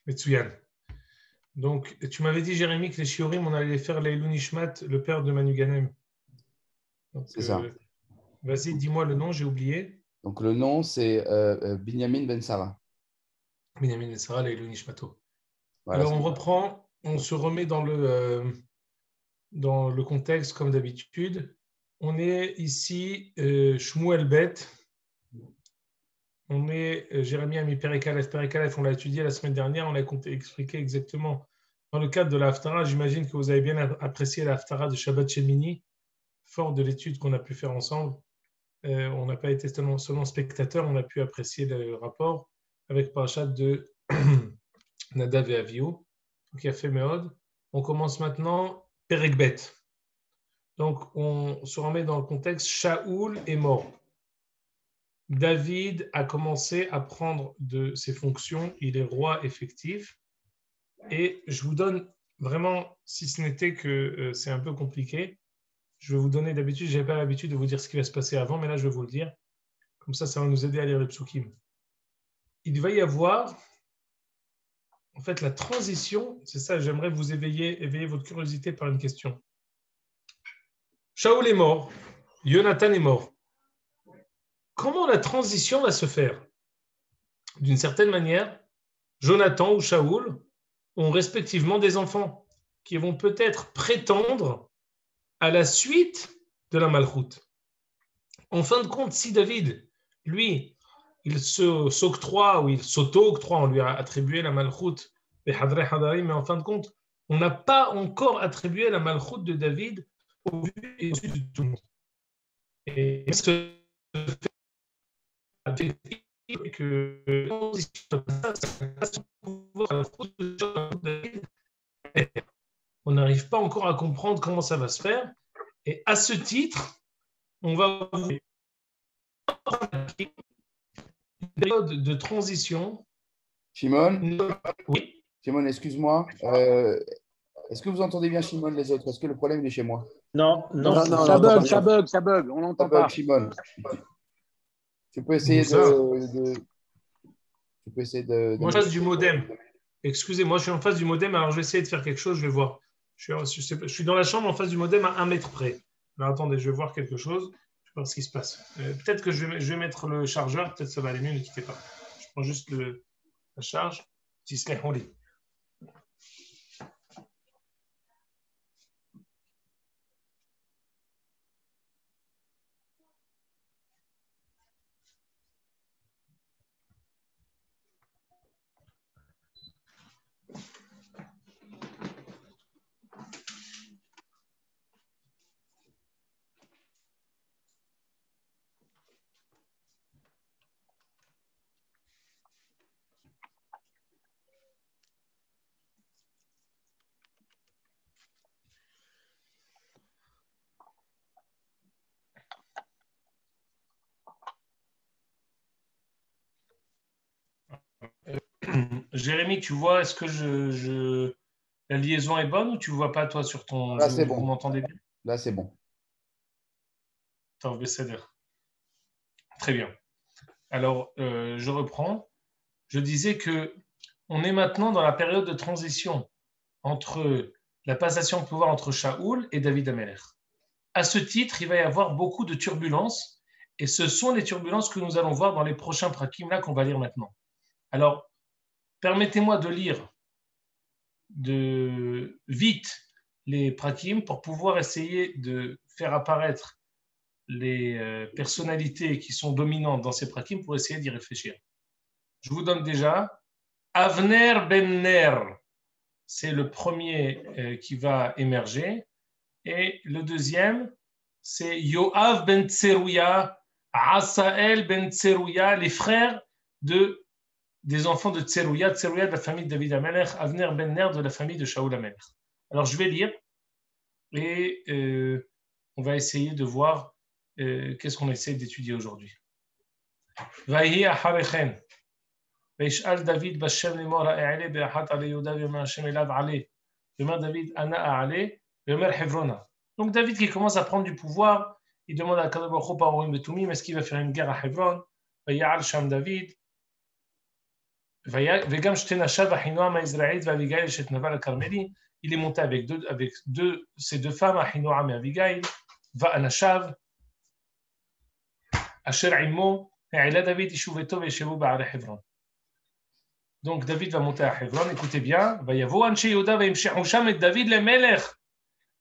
Metsuyan. Donc, tu m'avais dit, Jérémy, que les Shiurim, on allait les faire Leilou Nishmat, le père de Manu Ganem. Donc, C'est ça. Vas-y, dis-moi le nom, j'ai oublié. Donc le nom, c'est Binyamin Ben Sarah. Binyamin et Sarah, Leilou Nishmato. Voilà, Alors, on reprend, on se remet dans le contexte comme d'habitude. On est ici, Shmuel Bet. On est Jérémy Ami Perekalef. Perekalef, on l'a étudié la semaine dernière, on l'a expliqué exactement. Dans le cadre de l'Haftara, j'imagine que vous avez bien apprécié l'Haftara de Shabbat Shemini, fort de l'étude qu'on a pu faire ensemble. On n'a pas été seulement spectateur, on a pu apprécier le rapport avec Parashat de Nadav et Avihu, qui a fait Meod. On commence maintenant Perekbet. Donc, on se remet dans le contexte, Shaoul est mort. David a commencé à prendre de ses fonctions, il est roi effectif. Et je vous donne vraiment, si ce n'était que c'est un peu compliqué, je vais vous donner d'habitude, je n'avais pas l'habitude de vous dire ce qui va se passer avant, mais là je vais vous le dire. Comme ça va nous aider à lire les psukim. Il va y avoir, en fait, la transition, c'est ça, j'aimerais vous éveiller votre curiosité par une question. Shaoul est mort, Jonathan est mort. Comment la transition va se faire? D'une certaine manière, Jonathan ou Shaoul ont respectivement des enfants qui vont peut-être prétendre à la suite de la Malchoute. En fin de compte, si David, lui, il s'octroie ou il s'auto-octroie, on lui a attribué la Malchoute, mais en fin de compte, on n'a pas encore attribué la Malchoute de David au vu et au su de tout le monde. Et ce fait que on n'arrive pas encore à comprendre comment ça va se faire. Et à ce titre, on va vous une période de transition. Shimon, Oui. Shimon, excuse-moi. Est-ce que vous entendez bien Shimon les autres? Est-ce que le problème il est chez moi? Non, Ça bug, on n'entend pas. Shimon. Tu peux essayer Moi, je suis du modem. Excusez-moi, je suis en face du modem, alors je vais essayer de faire quelque chose, je vais voir. Je suis dans la chambre en face du modem à 1 mètre près. Alors attendez, je vais voir quelque chose, je vais voir ce qui se passe. Peut-être que je vais mettre le chargeur, peut-être ça va aller mieux, ne quittez pas. Je prends juste la charge. Jérémy, tu vois, est-ce que la liaison est bonne ou tu ne vois pas toi sur ton... Là, c'est bon. Vous m'entendez bien? Là, c'est bon. Très bien. Alors, je reprends. Je disais que on est maintenant dans la période de transition entre la passation de pouvoir entre Shaoul et David Amelech. À ce titre, il va y avoir beaucoup de turbulences et ce sont les turbulences que nous allons voir dans les prochains prakim là qu'on va lire maintenant. Alors, permettez-moi de lire vite les prakim pour pouvoir essayer de faire apparaître les personnalités qui sont dominantes dans ces prakim pour essayer d'y réfléchir. Je vous donne déjà Avner ben Ner, c'est le premier qui va émerger, et le deuxième, c'est Yoav ben Tserouya, Asael ben Tserouya, les frères des enfants de Tserouya, Tserouya de la famille de David Amelech, Avner ben Ner de la famille de Shaoul Amelech. Alors je vais lire et on va essayer de voir qu'est-ce qu'on essaie d'étudier aujourd'hui. Vahi acharechem. וישאל דוד בשם לאמור אעלה באחת עלי יהודה ויאמר השם אליו עלה. ויאמר דוד אנה אעלה ויאמר חברונה. Donc David qui commence à prendre du pouvoir, il demande à Kadosh Baruch Hu par Urim Betumim, est-ce qu'il va faire une guerre à Hebron? ויעל שם דוד. וגם שתי נשיו אחינועם היזרעאלית ואביגיל אשת נבל הכרמלי, il est monté avec ces deux femmes, Ahinoam et Abigail, ואנשיו, אשר עמו, העלה דוד ישובתו וישבו בערי חברון. Donc David va monter à Hebron, écoutez bien, ויבואו אנשי יהודה וימשחו שם את דוד למלך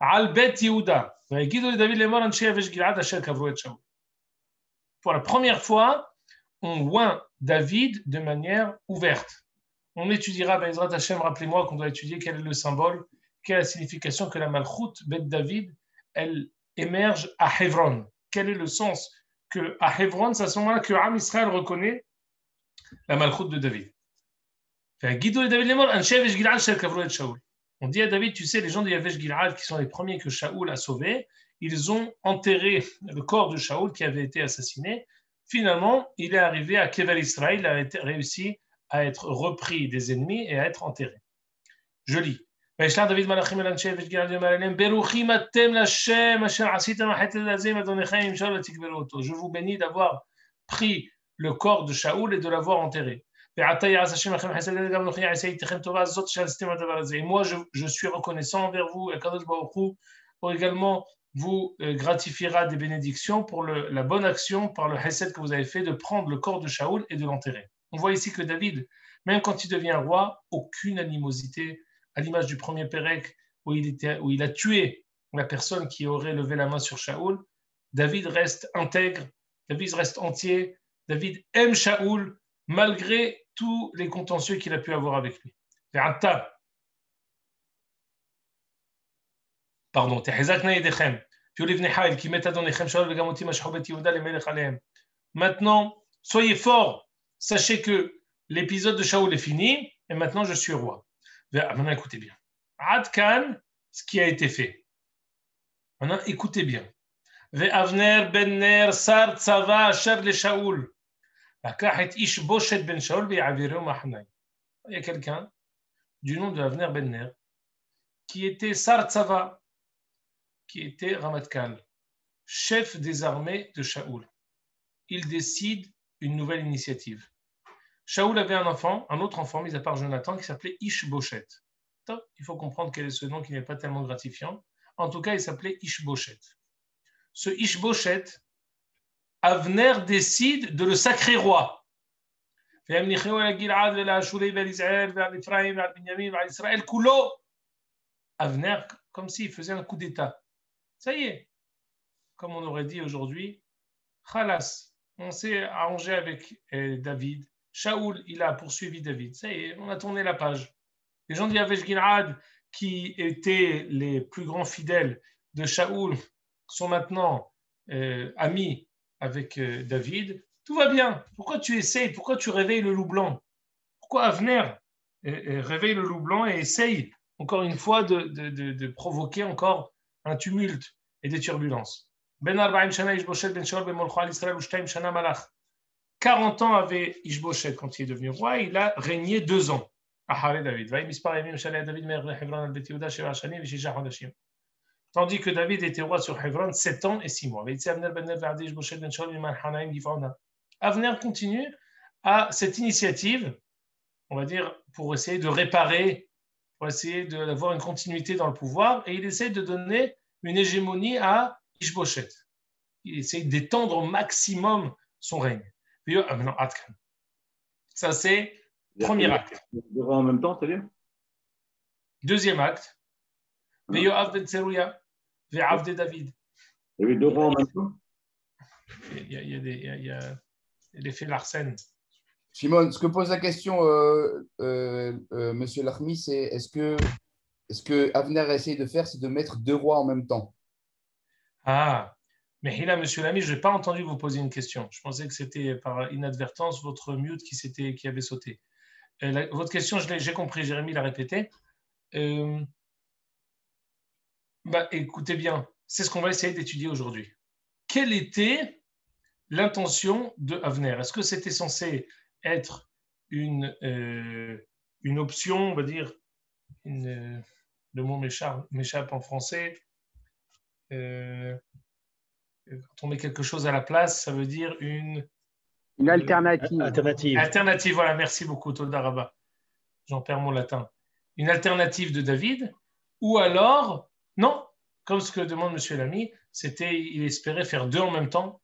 על בית יהודה, ויגידו לדוד לאמור אנשי יבש גלעד אשר קברו את שאול. Pour la première fois, on oint David de manière ouverte. On étudiera, Bezrat Hashem, rappelez-moi qu'on doit étudier quel est le symbole, quelle est la signification que la Malchut, Beth David, elle émerge à Hebron. Quel est le sens que à Hebron, c'est à ce moment-là que Am Israël reconnaît la Malchut de David. On dit à David, tu sais, les gens de Yavesh Gilad, qui sont les premiers que Shaoul a sauvés, ils ont enterré le corps de Shaoul qui avait été assassiné. Finalement, il est arrivé à Kevel Israël, il a réussi à être repris des ennemis et à être enterré. Je lis. Je vous bénis d'avoir pris le corps de Shaoul et de l'avoir enterré. Et moi, je suis reconnaissant envers vous, et Kadosh Baruch Hu également vous gratifiera des bénédictions pour la bonne action par le Hesed que vous avez fait de prendre le corps de Shaoul et de l'enterrer. On voit ici que David, même quand il devient roi, aucune animosité, à l'image du premier Pérec où il a tué la personne qui aurait levé la main sur Shaoul. David reste intègre, David reste entier, David aime Shaoul malgré tous les contentieux qu'il a pu avoir avec lui. Pardon, maintenant, soyez forts, sachez que l'épisode de Shaoul est fini et maintenant je suis roi. Maintenant, écoutez bien. Adkan, ce qui a été fait. Maintenant, écoutez bien. Avner ben Ner sar tzava asher le Shaoul. Il y a quelqu'un du nom de Avner ben Ner qui était Sar Tzava, qui était Ramatkal, chef des armées de Shaoul. Il décide une nouvelle initiative. Shaoul avait un autre enfant, mis à part Jonathan, qui s'appelait Ish-Boshet. Il faut comprendre quel est ce nom qui n'est pas tellement gratifiant. En tout cas, il s'appelait Ish-Boshet. Ce Ish-Boshet, Avner décide de le sacrer roi. Avner, comme s'il faisait un coup d'État. Ça y est, comme on aurait dit aujourd'hui, Khalas, on s'est arrangé avec David. Shaoul, il a poursuivi David. Ça y est, on a tourné la page. Les gens d'Yavesh Gilad, qui étaient les plus grands fidèles de Shaoul, sont maintenant amis avec David. Tout va bien. Pourquoi tu essayes? Pourquoi tu réveilles le loup blanc? Pourquoi Avner réveille le loup blanc et essaye encore une fois de provoquer encore un tumulte et des turbulences? 40 ans avait Ishboshet quand il est devenu roi, il a régné 2 ans. Tandis que David était roi sur Hebron 7 ans et 6 mois. Avner continue à cette initiative, on va dire, pour essayer de réparer, pour essayer d'avoir une continuité dans le pouvoir, et il essaie de donner une hégémonie à Ishboshet. Il essaie d'étendre au maximum son règne. Ça, c'est le premier acte. Deux rois en même temps, c'est-à-dire? Deuxième acte. Ve'yoav ben Tserouya, ve'av de David. Il y avait 2 rois en même temps? Il y a l'effet Larsen. Shimon, ce que pose la question, Monsieur Lachmi, c'est est-ce que Avner a essayé de faire, c'est de mettre 2 rois en même temps? Ah, mais là, Monsieur Lamy, je n'ai pas entendu vous poser une question. Je pensais que c'était par inadvertance votre mute qui avait sauté. Votre question, j'ai compris, Jérémy l'a répété. Écoutez bien, c'est ce qu'on va essayer d'étudier aujourd'hui. Quelle était l'intention de Avner? Est-ce que c'était censé être une option, on va dire, le mot m'échappe en français, quand on met quelque chose à la place, ça veut dire une Une alternative. Alternative, voilà, merci beaucoup, Toda Rabba. J'en perds mon latin. Une alternative de David, ou alors, non, comme ce que demande M. Lamy, il espérait faire deux en même temps.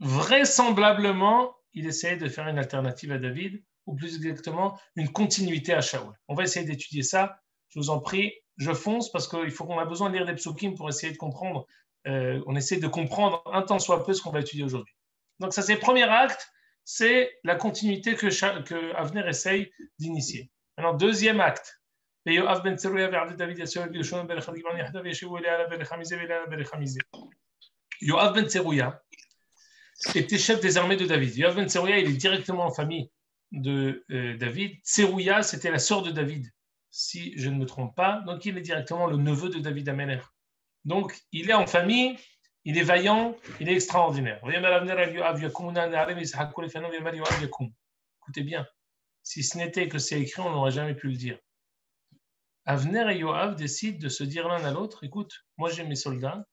Vraisemblablement, il essayait de faire une alternative à David, ou plus exactement, une continuité à Shaoul. On va essayer d'étudier ça. Je vous en prie, je fonce parce qu'on a besoin de lire des psukim pour essayer de comprendre. On essaie de comprendre un tant soit peu ce qu'on va étudier aujourd'hui. Donc ça, c'est le premier acte, c'est la continuité que Avner essaye d'initier. Maintenant, deuxième acte. Yoav ben Tserouya était chef des armées de David. Yoav ben Tserouya, il est directement en famille de David. Tserouya, c'était la sœur de David, si je ne me trompe pas. Donc, il est directement le neveu de David Améler. Donc, il est en famille, il est vaillant, il est extraordinaire. Écoutez bien, si ce n'était que c'est écrit, on n'aurait jamais pu le dire. Avner et Yoav décident de se dire l'un à l'autre, écoute, moi j'ai mes soldats,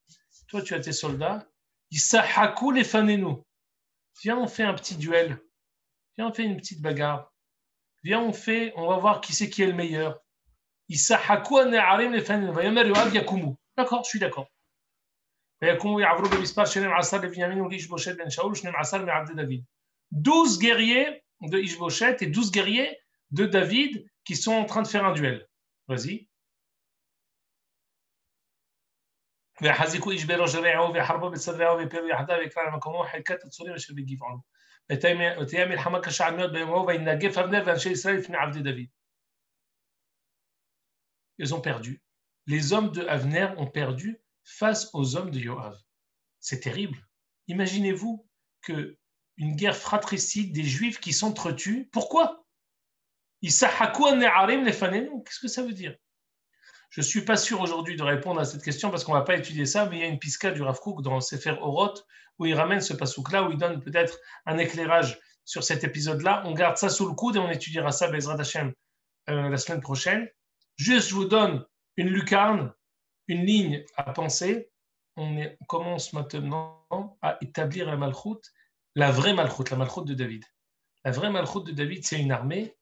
toi tu as tes soldats, Isahaku les fanenu. Viens, on fait un petit duel. Viens, on fait une petite bagarre. Viens, on va voir qui c'est qui est le meilleur. Isahaku ane'arim les fanenu. Vayomer Yoav yakumu. D'accord, je suis d'accord. ויקומו יעברו במספר 12 לבנימין ולאיש-בושת בן שאול ו12 מעבדי דוד. 12 guerriers de Ish-Boshet et 12 guerriers de David qui sont en train de faire un duel. Vas-y. ויחזיקו איש בראש רעהו ויחרבו בצד רעהו ויפלו יחדיו ויקרא למקומו חלקת הצורים אשר בגבעון. ותהיה מלחמה קשה על מאוד ביום ההוא וינגף אבנר ואנשי ישראל לפני עבדי דוד. Ils ont perdu. Les hommes de Avner ont perdu face aux hommes de Yoav. C'est terrible. Imaginez-vous qu'une guerre fratricide des Juifs qui s'entretuent. Pourquoi? Qu'est-ce que ça veut dire? Je ne suis pas sûr aujourd'hui de répondre à cette question parce qu'on ne va pas étudier ça, mais il y a une piska du Rav Kook dans Sefer Oroth où il ramène ce pasouk-là, où il donne peut-être un éclairage sur cet épisode-là. On garde ça sous le coude et on étudiera ça, Bezrat Hashem, la semaine prochaine. Juste, je vous donne une lucarne, une ligne à penser. On commence maintenant à établir la malchoute, la vraie malchoute, la malchoute de David. La vraie malchoute de David, c'est une armée,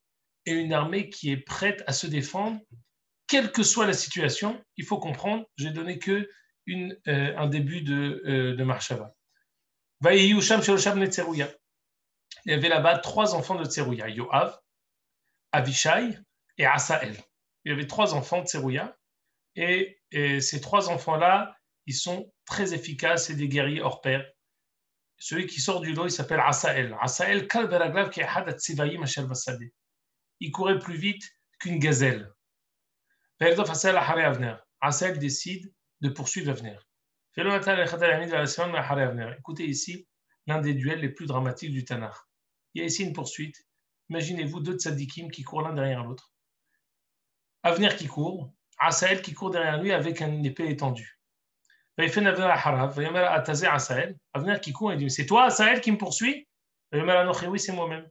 et une armée qui est prête à se défendre, quelle que soit la situation. Il faut comprendre, j'ai donné que un début de Marshava. Il y avait là-bas 3 enfants de Tserouya, Yoav, Avishai et Asael. Il y avait 3 enfants de Tserouya, et ces 3 enfants-là, ils sont très efficaces et des guerriers hors pair. Celui qui sort du lot, il s'appelle Asael. Asael, il courait plus vite qu'une gazelle. Asael décide de poursuivre Avner. Écoutez ici l'un des duels les plus dramatiques du Tanakh. Il y a ici une poursuite. Imaginez-vous 2 tzadikim qui courent l'un derrière l'autre. Avner qui court, Asael qui court derrière lui avec une épée étendue. Avner qui court et dit, c'est toi Asael qui me poursuit? Oui, c'est moi-même.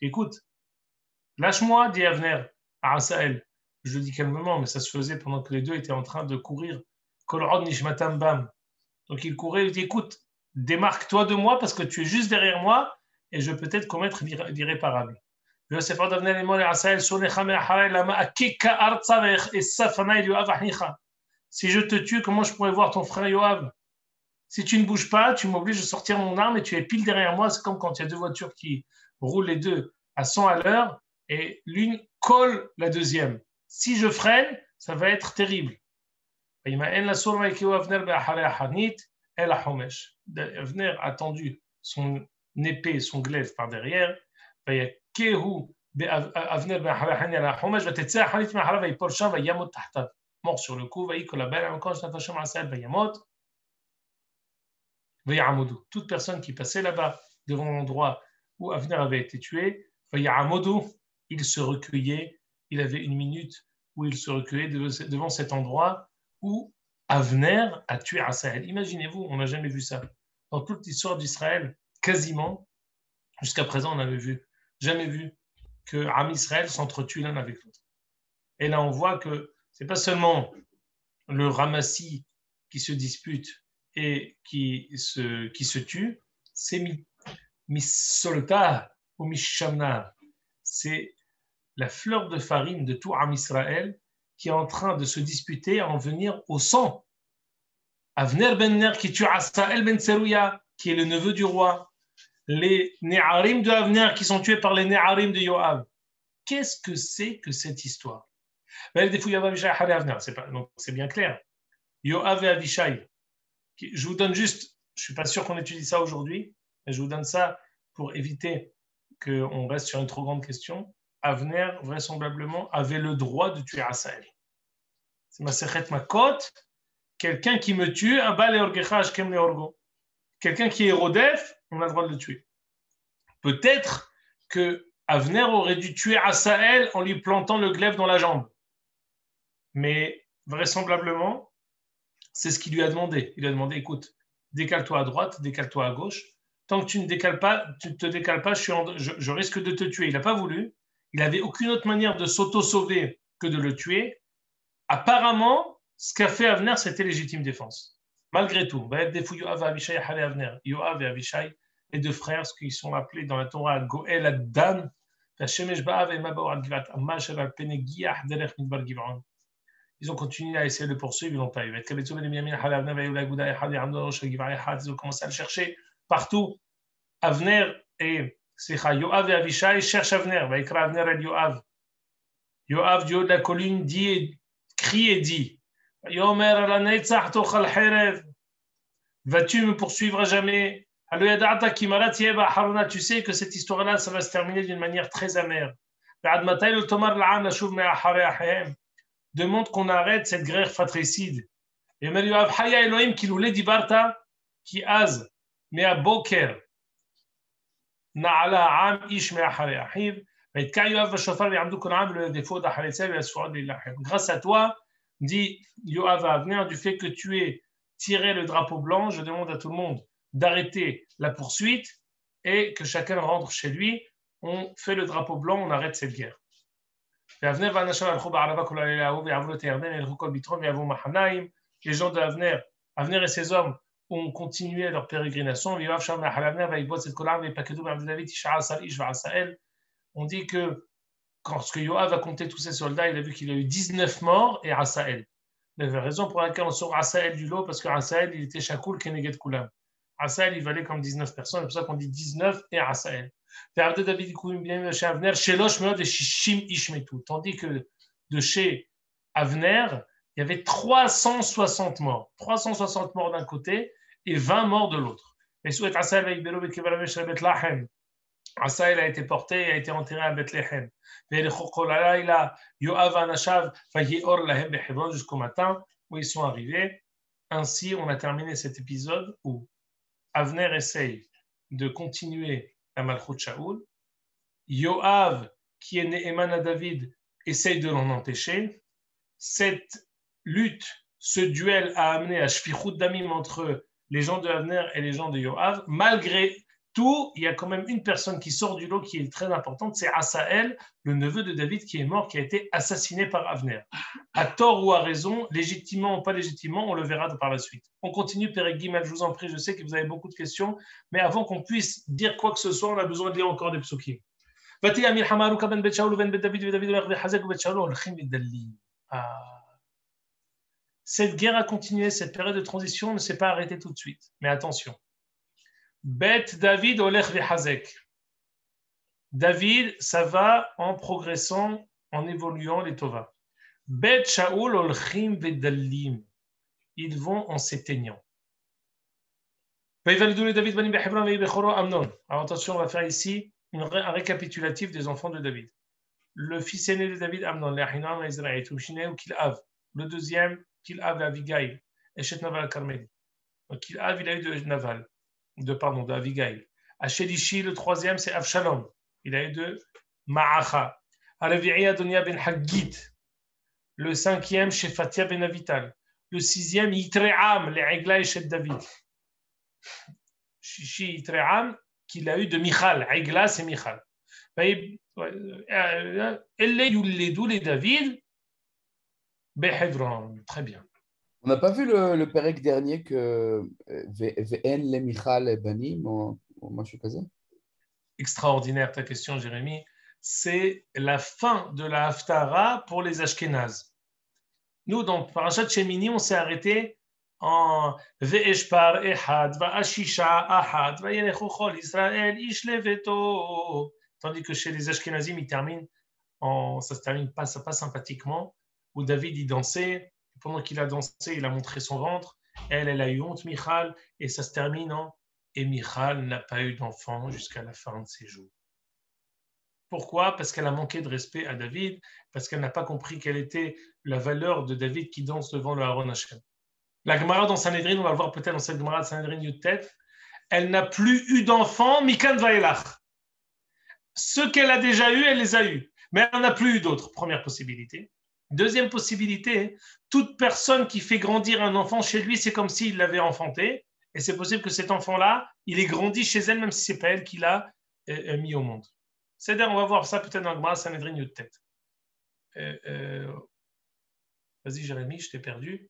Écoute, lâche-moi, dit Avner à Asael. Je le dis calmement, mais ça se faisait pendant que les deux étaient en train de courir. Donc il courait, il dit, écoute, démarque-toi de moi parce que tu es juste derrière moi et je peux peut-être commettre l'irréparable. Si je te tue, comment je pourrais voir ton frère Yoav? Si tu ne bouges pas, tu m'obliges de sortir mon arme et tu es pile derrière moi. C'est comme quand il y a 2 voitures qui roulent les deux à 100 à l'heure et l'une colle la deuxième. Si je freine, ça va être terrible. Avner a tendu son épée, son glaive par derrière. Mort sur le coup, toute personne qui passait là-bas devant l'endroit où Avner avait été tué, il se recueillait, il avait une minute où il se recueillait devant cet endroit où Avner a tué Asael. Imaginez-vous, on n'a jamais vu ça. Dans toute l'histoire d'Israël, quasiment, jusqu'à présent, on n'avait jamais vu que Am Israël s'entretue l'un avec l'autre. Et là, on voit que c'est pas seulement le ramassis qui se disputent et qui se tuent, c'est Missolta ou Mishamna. C'est la fleur de farine de tout Am Israël qui est en train de se disputer à en venir au sang. Avner ben Ner qui tue Asael ben Tserouya, qui est le neveu du roi. Les Ne'arim de Avner qui sont tués par les Ne'arim de Yoav. Qu'est-ce que c'est que cette histoire? C'est bien clair. Yoav et Avishai. Je vous donne juste, je ne suis pas sûr qu'on étudie ça aujourd'hui, mais je vous donne ça pour éviter qu'on reste sur une trop grande question. Avner, vraisemblablement, avait le droit de tuer Asael. C'est ma sechet makot. Quelqu'un qui me tue, un bal et orgecha ashkem le orgo. Quelqu'un qui est Rodef, on a le droit de le tuer. Peut-être que Avner aurait dû tuer Asael en lui plantant le glaive dans la jambe. Mais vraisemblablement, c'est ce qu'il lui a demandé. Il lui a demandé, écoute, décale-toi à droite, décale-toi à gauche. Tant que tu ne te décales pas, je risque de te tuer. Il n'a pas voulu. Il n'avait aucune autre manière de s'auto-sauver que de le tuer. Apparemment, ce qu'a fait Avner, c'était légitime défense. Malgré tout, Yoav et Avishai, les deux frères, ce qu'ils sont appelés dans la Torah Goel ad-Dan, ils ont continué à essayer de le poursuivre, ils n'ont pas eu. Ils ont commencé à le chercher partout. Avner et Yoav et Avishai cherchent Avner. Avner et Yoav. Yoav, du haut de la colline, crie et dit vas-tu me poursuivre à jamais? Tu sais que cette histoire-là, ça va se terminer d'une manière très amère. Demande qu'on arrête cette guerre fratricide. Et Yoav, Haya Elohim, qui loulé dibarta, qui az, mais à Boker, Na'ala Am, Ish, mais à Hareahiv, grâce à toi, dit Yoav à Avner, du fait que tu aies tiré le drapeau blanc, je demande à tout le monde d'arrêter la poursuite et que chacun rentre chez lui. On fait le drapeau blanc, on arrête cette guerre. Les gens d'Avner, Avner et ses hommes ont continué leur pérégrination. On dit que quand Yoav a compté tous ses soldats, il a vu qu'il y a eu 19 morts et Asael. Mais la raison pour laquelle on sort Asael du lot, parce que Asael, il était Shakoul Keneged Kulam. Asael, il valait comme 19 personnes, c'est pour ça qu'on dit 19 et Asael. Tandis que de chez Avner, il y avait 360 morts. 360 morts d'un côté et 20 morts de l'autre. Asael a été porté et a été enterré à Bethléem. Jusqu'au matin où ils sont arrivés. Ainsi, on a terminé cet épisode où Avner essaye de continuer la Malchut Shaoul. Yoav, qui est Ne'eman à David, essaye de l'en empêcher. Cette lutte, ce duel a amené à Shfichut Damim entre les gens de Avner et les gens de Yoav. Malgré tout, il y a quand même une personne qui sort du lot qui est très importante, c'est Asael, le neveu de David qui est mort, qui a été assassiné par Avner. À tort ou à raison, légitimement ou pas légitimement, on le verra par la suite. On continue, Pérec Guimel, je vous en prie, je sais que vous avez beaucoup de questions, mais avant qu'on puisse dire quoi que ce soit, on a besoin de lire encore des psukim. Cette guerre a continué, cette période de transition ne s'est pas arrêtée tout de suite. Mais attention. Bet David olech v'hazek. David, ça va en progressant, en évoluant les Tova. Bet Shaoul olchim v'dallim. Ils vont en s'éteignant. Alors attention, on va faire ici un récapitulatif des enfants de David. Le fils aîné de David, Amnon, le deuxième, Kil'av et Avigail, Eshet Naval Carmel. Kil'av, il a eu de Avigail. Ashelishi, le troisième, c'est Avshalom. Il a eu de Ma'acha. Aravi'i Adonia ben Haggit. Le cinquième, Shefatia ben Avital. Le sixième, Yitre'am, les Egla et Shet David. Shishi Yitre'am, qu'il a eu de Michal. Egla, c'est Michal. Elle les David. Behevron, très bien. On n'a pas vu le Pérec dernier que Ve'en le Michal et Banim ou משהו כזה? Extraordinaire ta question, Jérémy. C'est la fin de la Haftara pour les Ashkénazes. Nous, dans Parashat Shemini, on s'est arrêté en Ve'eshpar Ehad, Va'ashisha Ahad, Va'yelechu Chol Israël, Ish Leveto. Tandis que chez les Ashkénazim, ça se termine pas sympathiquement, où David y dansait. Pendant qu'il a dansé, il a montré son ventre. Elle a eu honte, Michal, et ça se termine en et Michal n'a pas eu d'enfant jusqu'à la fin de ses jours. Pourquoi? Parce qu'elle a manqué de respect à David, parce qu'elle n'a pas compris quelle était la valeur de David qui danse devant le Aaron Hashem. La Gemara dans Sanhedrin, on va le voir peut-être dans cette Gemara de Sanhedrin Yutet, elle n'a plus eu d'enfants, Mikan Vaelach. Ceux qu'elle a déjà eus, elle les a eus. Mais elle n'en a plus eu d'autres, première possibilité. Deuxième possibilité, toute personne qui fait grandir un enfant chez lui, c'est comme s'il l'avait enfanté. Et c'est possible que cet enfant-là, il est grandi chez elle, même si ce n'est pas elle qui l'a mis au monde. C'est-à-dire, on va voir ça peut-être dans le Gemara Sanhedrin Yutet. Vas-y, Jérémy, je t'ai perdu.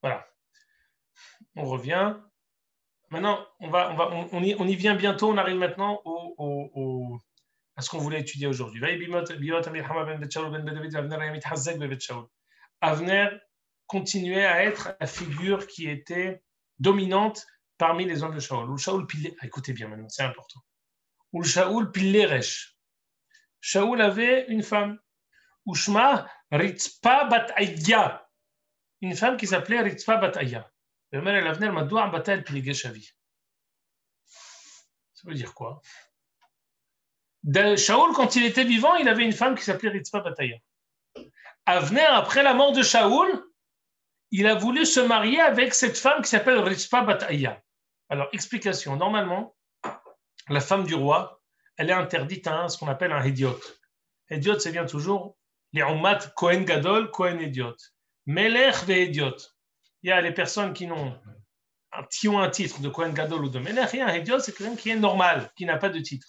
Voilà. On revient. Maintenant, on y vient bientôt. On arrive maintenant à ce qu'on voulait étudier aujourd'hui. Avner continuait à être la figure qui était dominante parmi les hommes de Shaul. Écoutez bien maintenant, c'est important. Shaul Pilleresh. Shaul avait une femme. Ushma Ritzpa Bat Aya. Une femme qui s'appelait Ritzpa Bat Aya. Ça veut dire quoi? Shaul, quand il était vivant, il avait une femme qui s'appelait Ritzpa Bat Aya. Avner, après la mort de Shaul, il a voulu se marier avec cette femme qui s'appelle Ritzpa Bat Aya. Alors, explication. Normalement, la femme du roi, elle est interdite à ce qu'on appelle un hédiot. Hédiot, ça vient toujours les Ummat Kohen Gadol, Kohen Hédiot. Melech ve Hédiot. Il y a les personnes qui ont un titre de Kohen Gadol ou de Melech, et un Hédiot, c'est quelqu'un qui est normal, qui n'a pas de titre.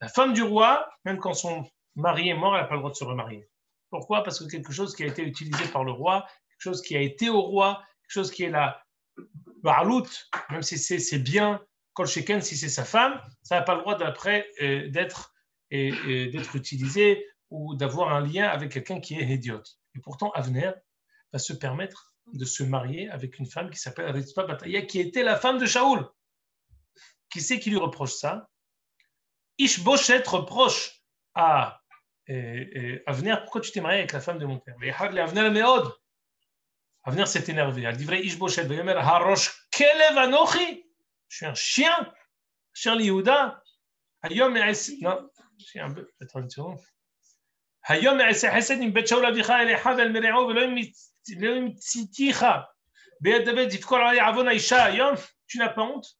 La femme du roi, même quand son mari est mort, elle n'a pas le droit de se remarier. Pourquoi? Parce que quelque chose qui a été utilisé par le roi, quelque chose qui a été au roi, quelque chose qui est la Ba'alout, même si c'est bien, Kol Sheken, si c'est sa femme, ça n'a pas le droit d'après d'être utilisé ou d'avoir un lien avec quelqu'un qui est hédiot. Et pourtant, Avner va se permettre de se marier avec une femme qui s'appelle Ritzpa Bat Aya, qui était la femme de Shaoul. Qui c'est qui lui reproche ça? Ishboshet reproche à Avner, pourquoi tu t'es marié avec la femme de mon père? Avner s'est énervé. Elle dit vrai, Ishboshet, Harosh Kelev Anochi, je suis un chien, cher Yehuda. Hayom non, j'ai un peu, attends une seconde. Hayom Hesed im Bet Shaul Avicha Elecha vel Mereo velo im tziticha be'ed David zifkol alei avon Aisha. Hayom, tu n'as pas honte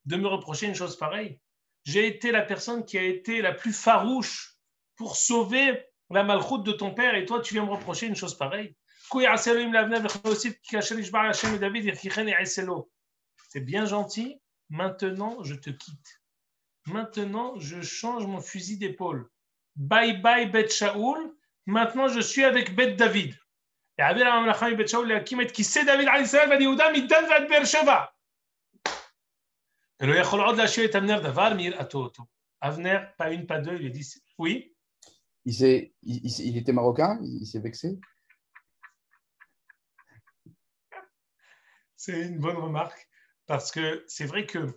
de me reprocher une chose pareille? J'ai été la personne qui a été la plus farouche pour sauver la malchoute de ton père et toi tu viens me reprocher une chose pareille. C'est bien gentil, maintenant je te quitte. Maintenant je change mon fusil d'épaule. Bye bye Bet Shaoul, maintenant je suis avec Bet David. Et Avner Amlacham Bet Shaoul להקים את כיסא דוד על ישראל ועל יהודה מדן ועד באר שבע. ולא יכול עוד להשאיר את אבנר דבר מיראתו אותו. Avner, pas une, pas deux, il lui dit oui. Il était marocain, il s'est vexé. C'est une bonne remarque, parce que c'est vrai que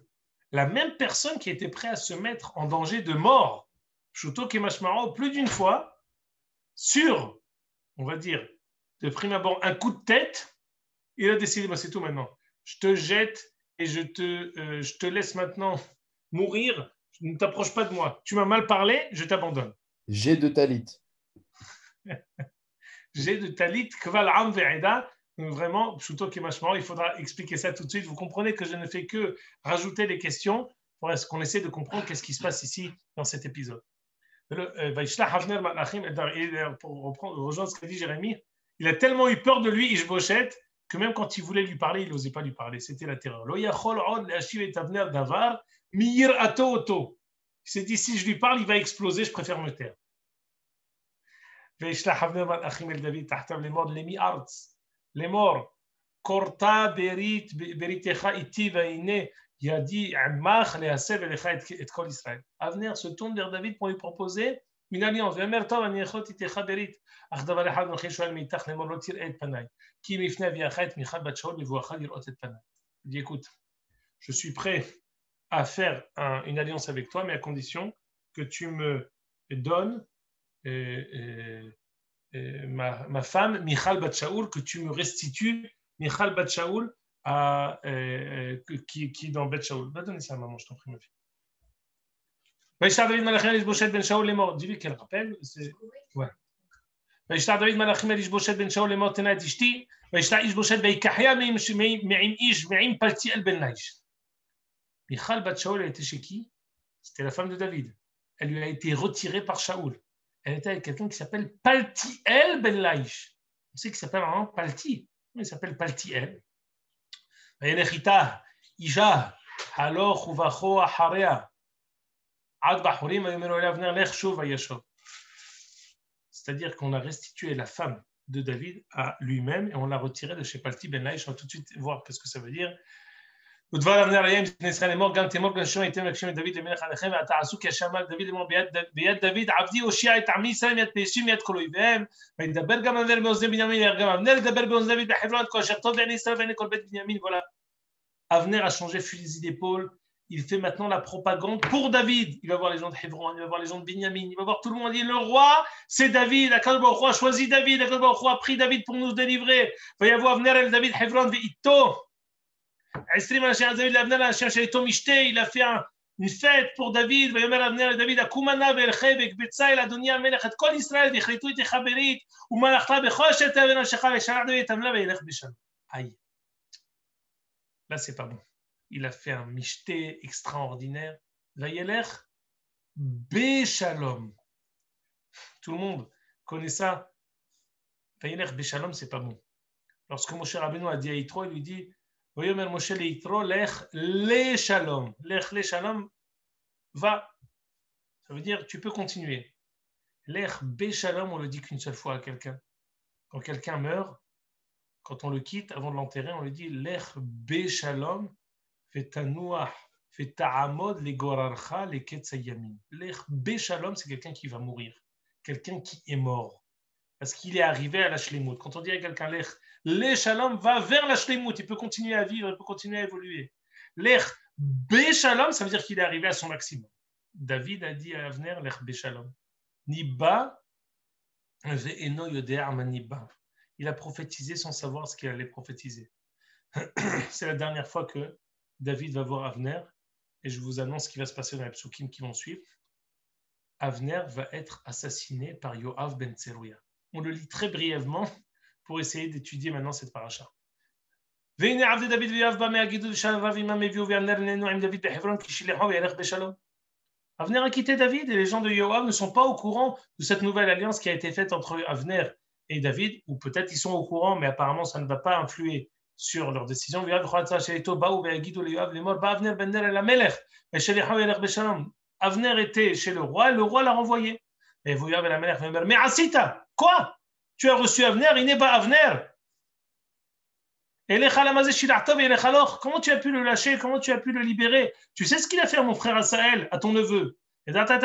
la même personne qui était prête à se mettre en danger de mort, Shuto Kemashmaro, plus d'une fois, sur, on va dire, de prime abord, un coup de tête, il a décidé, c'est tout maintenant. Je te jette et je te laisse maintenant mourir. Ne t'approche pas de moi. Tu m'as mal parlé, je t'abandonne. J'ai de talit. J'ai de talit, kval am ve'eda. Vraiment, Pshuto Kemashmaro, il faudra expliquer ça tout de suite. Vous comprenez que je ne fais que rajouter des questions pour qu'on essaie de comprendre qu'est-ce qui se passe ici dans cet épisode. Pour rejoindre ce qu'a dit Jérémy, il a tellement eu peur de lui, Ishboshet, que même quand il voulait lui parler, il n'osait pas lui parler. C'était la terreur. Il s'est dit, si je lui parle, il va exploser, je préfère me taire. les morts. Korta berit beritecha iti vaine yadi amach lehasev elecha et kol Israël. Avner se tourne vers David pour lui proposer une alliance. Ve'amer tov ani echot itecha berit. Ach davar echad nochi shoel mitach lemor lo tir et panai. Ki mifne aviacha et Michal bat Shaul bevuacha lirot et panai. Il dit écoute, je suis prêt à faire une alliance avec toi, mais à condition que tu me donnes ma femme, Michal bat Shaul, que tu me restitues Michal bat Shaul, qui est dans Bet Shaul. Va donner ça à maman, je t'en prie, ma fille. Vaishtar David Malachim el Ishboshet ben Shaul les morts. Dis-lui qu'elle rappelle. Ouais. Vaishtar David Malachim el Ishboshet ben Shaul les morts tenait Ishti. Vaishtar Ishboshet veikahia me'im ish me'im Paltiel ben Laish. Michal bat Shaul, elle était chez qui? C'était la femme de David. Elle lui a été retirée par Shaul. Elle était avec quelqu'un qui s'appelle Paltiel ben Laish. On sait qu'il s'appelle vraiment Palti. Il s'appelle Paltiel. C'est-à-dire qu'on a restitué la femme de David à lui-même et on l'a retirée de chez Palti ben Laish. On va tout de suite voir ce que ça veut dire. David est mort, David est mort, David עבדי הושיע את עמי ישראל מיד פלישתים מיד כל אויביהם וידבר גם אבנר באוזני בנימין גם אבנר ידבר באוזני דוד בחברון את כל אשר טוב בעיני ישראל ועיני כל בית בנימין. Voilà. Avner a changé fusil d'épaule, il fait maintenant la propagande pour David. Il va voir les gens de Hebron, il va voir les gens de Binyamin, il va voir tout le monde. Il dit le roi, c'est David. Akadosh Baruch Hu a choisi David, Akadosh Baruch Hu a pris David pour nous délivrer. Va y avoir Avner el David Hebron ve'ito. Il a fait une fête pour David. ויאמר אבנר לדוד הקומנה ואלכה והקבצה אל אדוני המלך את כל ישראל ויכרתו איתך ברית ומלכת בכל אשר תבוא בנפשך וישלח דוד את המלה וילך בשלום. Aïe. Là c'est pas bon. Il a fait un mishté extraordinaire. Vayelech beshalom. Tout le monde connaît ça. Vayelech beshalom, c'est pas bon. Lorsque Moshe Rabbeinu a dit à Yitro, il lui dit Voyomer Moshe le Yitro, lech le shalom. Lech le shalom, va. Ça veut dire, tu peux continuer. Lech be shalom, on le dit qu'une seule fois à quelqu'un. Quand quelqu'un meurt, quand on le quitte, avant de l'enterrer, on lui dit Lech be shalom, fetanuach, feta'amod le gorarcha le ketzayamin. Lech be shalom, c'est quelqu'un qui va mourir. Quelqu'un qui est mort. Parce qu'il est arrivé à la shlemout. Quand on dit à quelqu'un Lech le shalom, va vers la shlemout, il peut continuer à vivre, il peut continuer à évoluer. Lech be shalom, ça veut dire qu'il est arrivé à son maximum. David a dit à Avner Lech be shalom. Niba ve'eno yodea ma niba. Il a prophétisé sans savoir ce qu'il allait prophétiser. C'est la dernière fois que David va voir Avner et je vous annonce ce qui va se passer dans les psukim qui vont suivre. Avner va être assassiné par Yoav ben Tserouya. On le lit très brièvement pour essayer d'étudier maintenant cette paracha. Avner a quitté David et les gens de Yoav ne sont pas au courant de cette nouvelle alliance qui a été faite entre Avner et David, ou peut-être ils sont au courant, mais apparemment ça ne va pas influer sur leur décision. Avner était chez le roi l'a renvoyé. Et Yoav et la mère mais Asita, quoi? Tu as reçu Avner, il n'est pas Avner. Comment tu as pu le lâcher? Comment tu as pu le libérer? Tu sais ce qu'il a fait à mon frère Asaël, à ton neveu? Ça c'est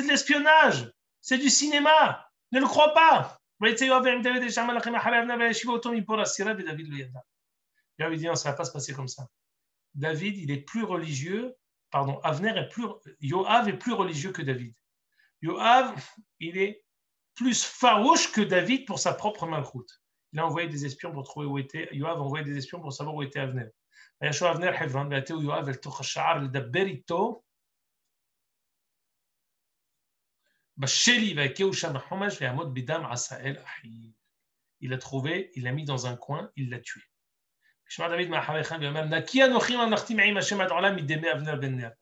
de l'espionnage, c'est du cinéma, ne le crois pas. David dit non, ça ne va pas se passer comme ça. David, il est plus religieux, pardon, Yoav est plus religieux que David. Yoav, il est plus farouche que David pour sa propre malchoute. Il a envoyé des espions pour trouver où était. Yoav a envoyé des espions pour savoir où était Avner. Avner Hebron, Yoav el Tochashar, le Daberito. Il l'a trouvé, il l'a mis dans un coin, il l'a tué. La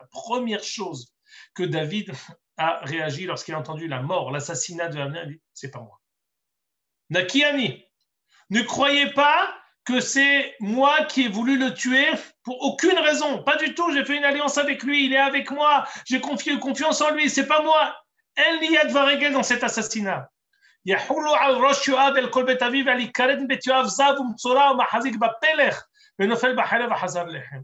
première chose que David a réagi lorsqu'il a entendu la mort, l'assassinat de Avner, il dit, c'est pas moi. Nakiani, ne croyez pas que c'est moi qui ai voulu le tuer pour aucune raison. Pas du tout, j'ai fait une alliance avec lui, il est avec moi, j'ai confiance en lui, c'est pas moi. אין לי יד ורגל dans cet assassinat. יחולו על ראש יואב אל כל בית אביו ועל ייכרת מבית יואב זב ומצורע ומחזיק בפלך ונופל בחרב וחזר לחם.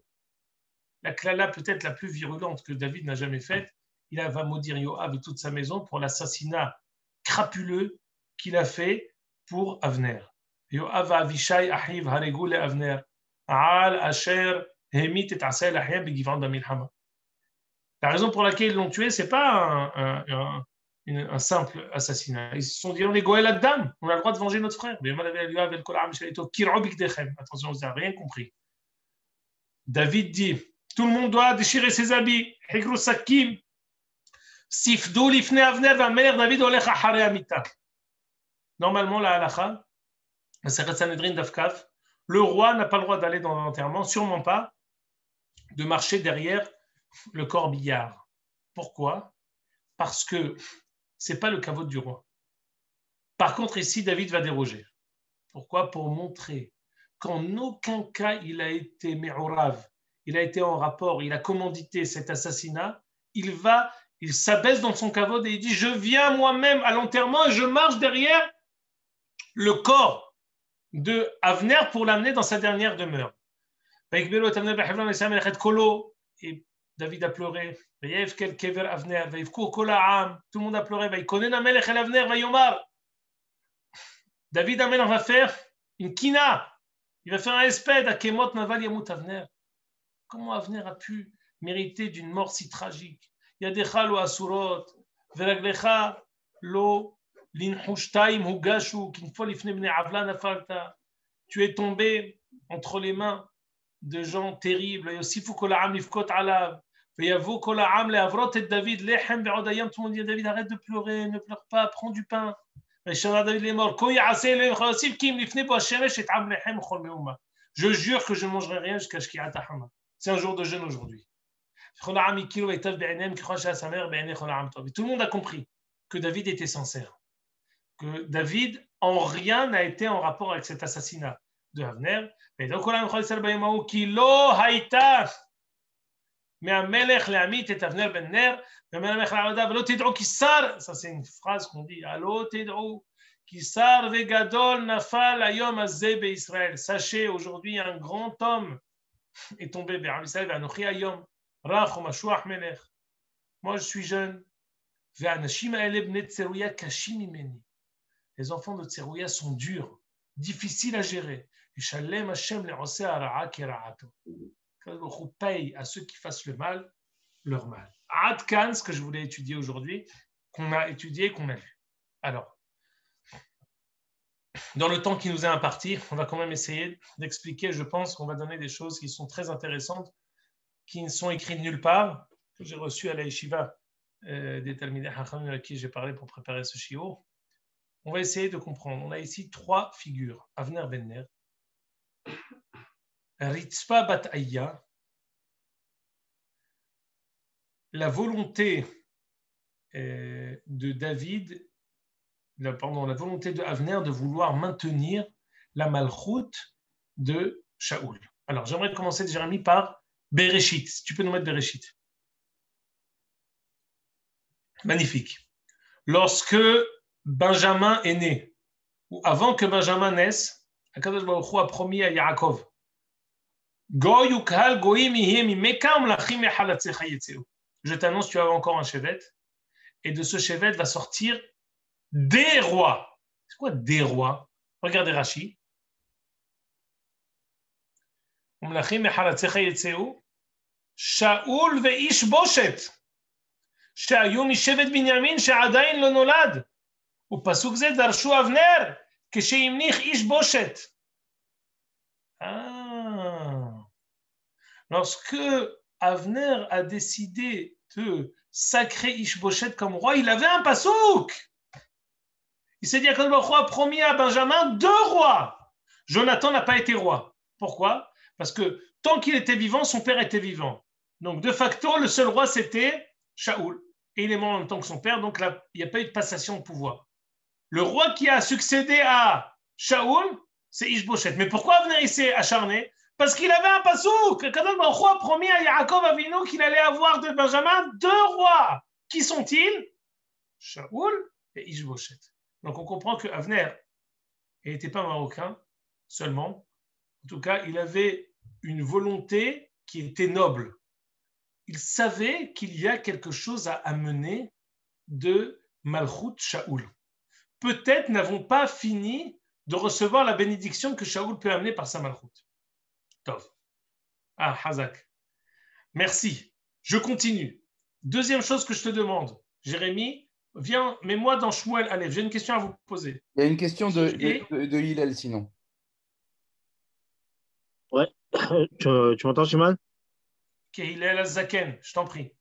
La klala peut-être la plus virulente que David n'a jamais faite, il va maudire Yoav et toute sa maison pour l'assassinat crapuleux qu'il a fait pour Avner. Yoav Avishai Ahiv Haregou le Avner Al Asher Hemit et Asel Ahia Begivran Damilhama. La raison pour laquelle ils l'ont tué, c'est pas un simple assassinat. Ils se sont dit, on est Goël Adam, on a le droit de venger notre frère. Attention, vous n'avez rien compris. David dit, tout le monde doit déchirer ses habits. Normalement, la halakha, le roi n'a pas le droit d'aller dans l'enterrement, sûrement pas de marcher derrière le corbillard. Pourquoi? Parce que ce n'est pas le kavod du roi. Par contre, ici, David va déroger. Pourquoi? Pour montrer qu'en aucun cas il a été me'orav, il a été en rapport, il a commandité cet assassinat, il s'abaisse dans son kavod et il dit, je viens moi-même à l'enterrement et je marche derrière le corps de Avner pour l'amener dans sa dernière demeure. Et David a pleuré. Tout le monde a pleuré. David Amelech va faire une kina. Il va faire un espède à Kemot Naval Yamut Avner. Comment Avner a pu mériter d'une mort si tragique? Yadecha lo asurot, veraglecha lo linhushtaim hugashu, kinfol ifne bnei avla nafalta. Tu es tombé entre les mains de gens terribles. Yosifu kol ha'am lifkot alav. Veyavo kol ha'am leavrot et David lechem ve'od hayam. Tout le monde dit à David, arrête de pleurer, ne pleure pas, prends du pain. Je jure que je ne mangerai rien jusqu'à Shkiat HaHama. C'est un jour de jeûne aujourd'hui. Tout le monde a compris que David était sincère, que David en rien n'a été en rapport avec cet assassinat de Avner. Ça c'est une phrase qu'on dit. Sachez, aujourd'hui un grand homme est tombé. Moi je suis jeune. Les enfants de Tserouya sont durs, difficiles à gérer. Qu'on paye à ceux qui fassent le mal, leur mal. Adkan, ce que je voulais étudier aujourd'hui, qu'on a étudié, qu'on a lu. Alors, dans le temps qui nous est imparti, on va quand même essayer d'expliquer, je pense qu'on va donner des choses qui sont très intéressantes, qui ne sont écrites nulle part, que j'ai reçues à la yeshiva des Talmidei Chachamim à qui j'ai parlé pour préparer ce shiur. On va essayer de comprendre. On a ici trois figures. Avner ben Ner, Ritzpa bat Aya, la volonté de David, la volonté de Avner de vouloir maintenir la malchoute de Shaoul. Alors, j'aimerais commencer, Jérémie, par Bereshit. Si tu peux nous mettre Bereshit. Magnifique. Lorsque Benjamin est né, ou avant que Benjamin naisse, Akadosh Baruch Hu a promis à Yaakov, je t'annonce, tu as encore un chevet, et de ce chevet va sortir des rois. C'est quoi des rois? Regardez Rashi. Shaoul ve'Ishboshet, שהיו משבט בנימין שעדיין לא נולד. ופסוק זה דרשו אבנר כשהמליך איש בושת. Lorsque Avner a décidé de sacrer Ishboshet comme roi, il avait un pasouk. Il s'est dit que le roi a promis à Benjamin 2 rois. Jonathan n'a pas été roi. Pourquoi? Parce que tant qu'il était vivant, son père était vivant. Donc de facto, le seul roi c'était Shaoul. Et il est mort en même temps que son père, donc là, il n'y a pas eu de passation de pouvoir. Le roi qui a succédé à Shaoul, c'est Ishboshet. Mais pourquoi Avner il s'est acharné? Parce qu'il avait un pasouk. Kadosh Baruch Hu a promis à Yaakov Avinu qu'il allait avoir de Benjamin 2 rois. Qui sont-ils? Shaoul et Ishboshet. Donc on comprend que Avner n'était pas marocain seulement. En tout cas, il avait une volonté qui était noble. Il savait qu'il y a quelque chose à amener de Malchut Shaoul. Peut-être n'avons pas fini de recevoir la bénédiction que Shaoul peut amener par sa Malchut. Tov. Ah, Hazak. Merci. Je continue. Deuxième chose que je te demande, Jérémy, viens, mets-moi dans Shmuel Aleph. J'ai une question à vous poser. Il y a une question de Hillel sinon. Ouais. Tu m'entends, Shimon? Hillel Azaken, je t'en prie.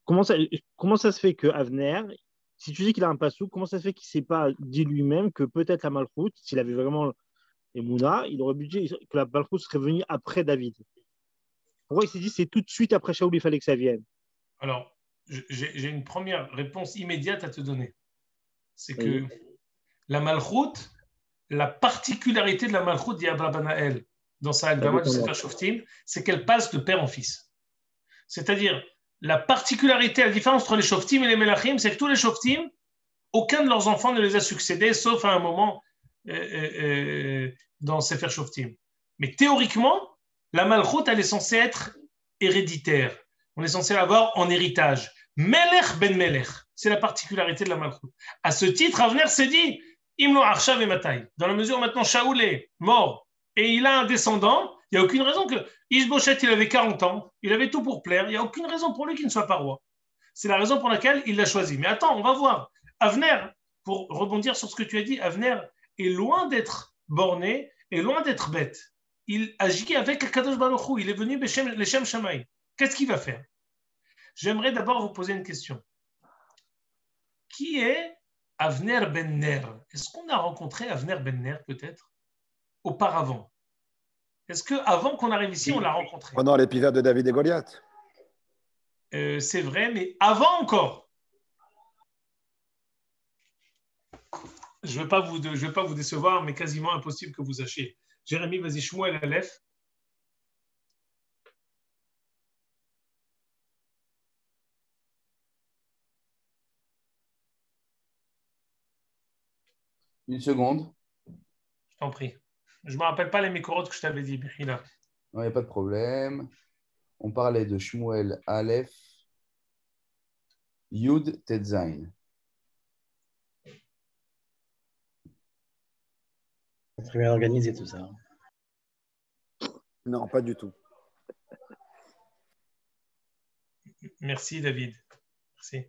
Comment ça se fait que Avner, si tu dis qu'il a un passou, comment ça se fait qu'il ne s'est pas dit lui-même que peut-être la Malchut, s'il avait vraiment les Mouna, il aurait budget que la Malchut serait venue après David? Pourquoi il s'est dit c'est tout de suite après Shaoul, il fallait que ça vienne? Alors, j'ai une première réponse immédiate à te donner. C'est que Oui. la Malchut, la particularité de la Malchut d'Yabrabanaël dans sa Hagdama du Sefer Shoftim, c'est qu'elle passe de père en fils. C'est-à-dire, la particularité, la différence entre les Shoftim et les Melachim, c'est que tous les Shoftim, aucun de leurs enfants ne les a succédés, sauf à un moment dans Sefer Shoftim. Mais théoriquement, la Malchut, elle est censée être héréditaire. On est censé l'avoir en héritage. Melech ben Melech, c'est la particularité de la Malchut. À ce titre, Avner s'est dit, Imlo Arshav et Matai. Dans la mesure où maintenant Shaoul est mort et il a un descendant, il n'y a aucune raison que Ishboshet, il avait 40 ans, il avait tout pour plaire, il n'y a aucune raison pour lui qu'il ne soit pas roi. C'est la raison pour laquelle il l'a choisi. Mais attends, on va voir. Avner, pour rebondir sur ce que tu as dit, Avner est loin d'être borné, est loin d'être bête. Il agit avec Kadosh Baruch Hu, il est venu Leshem Shamaï. Qu'est-ce qu'il va faire? J'aimerais d'abord vous poser une question. Qui est Avner ben Ner? Est-ce qu'on a rencontré Avner ben Ner peut-être auparavant? Est-ce qu'avant qu'on arrive ici, on l'a rencontré? Pendant l'épisode de David et Goliath. C'est vrai, mais avant encore. Je ne vais pas vous décevoir, mais quasiment impossible que vous sachiez. Jérémy, vas-y, Shmuel Aleph. Une seconde. Je t'en prie. Je ne me rappelle pas les micros que je t'avais dit, Bihila. Non, il n'y a pas de problème. On parlait de Shmuel Aleph, Yud Tetzain. C'est très bien organisé tout ça. Non, pas du tout. Merci, David. Merci.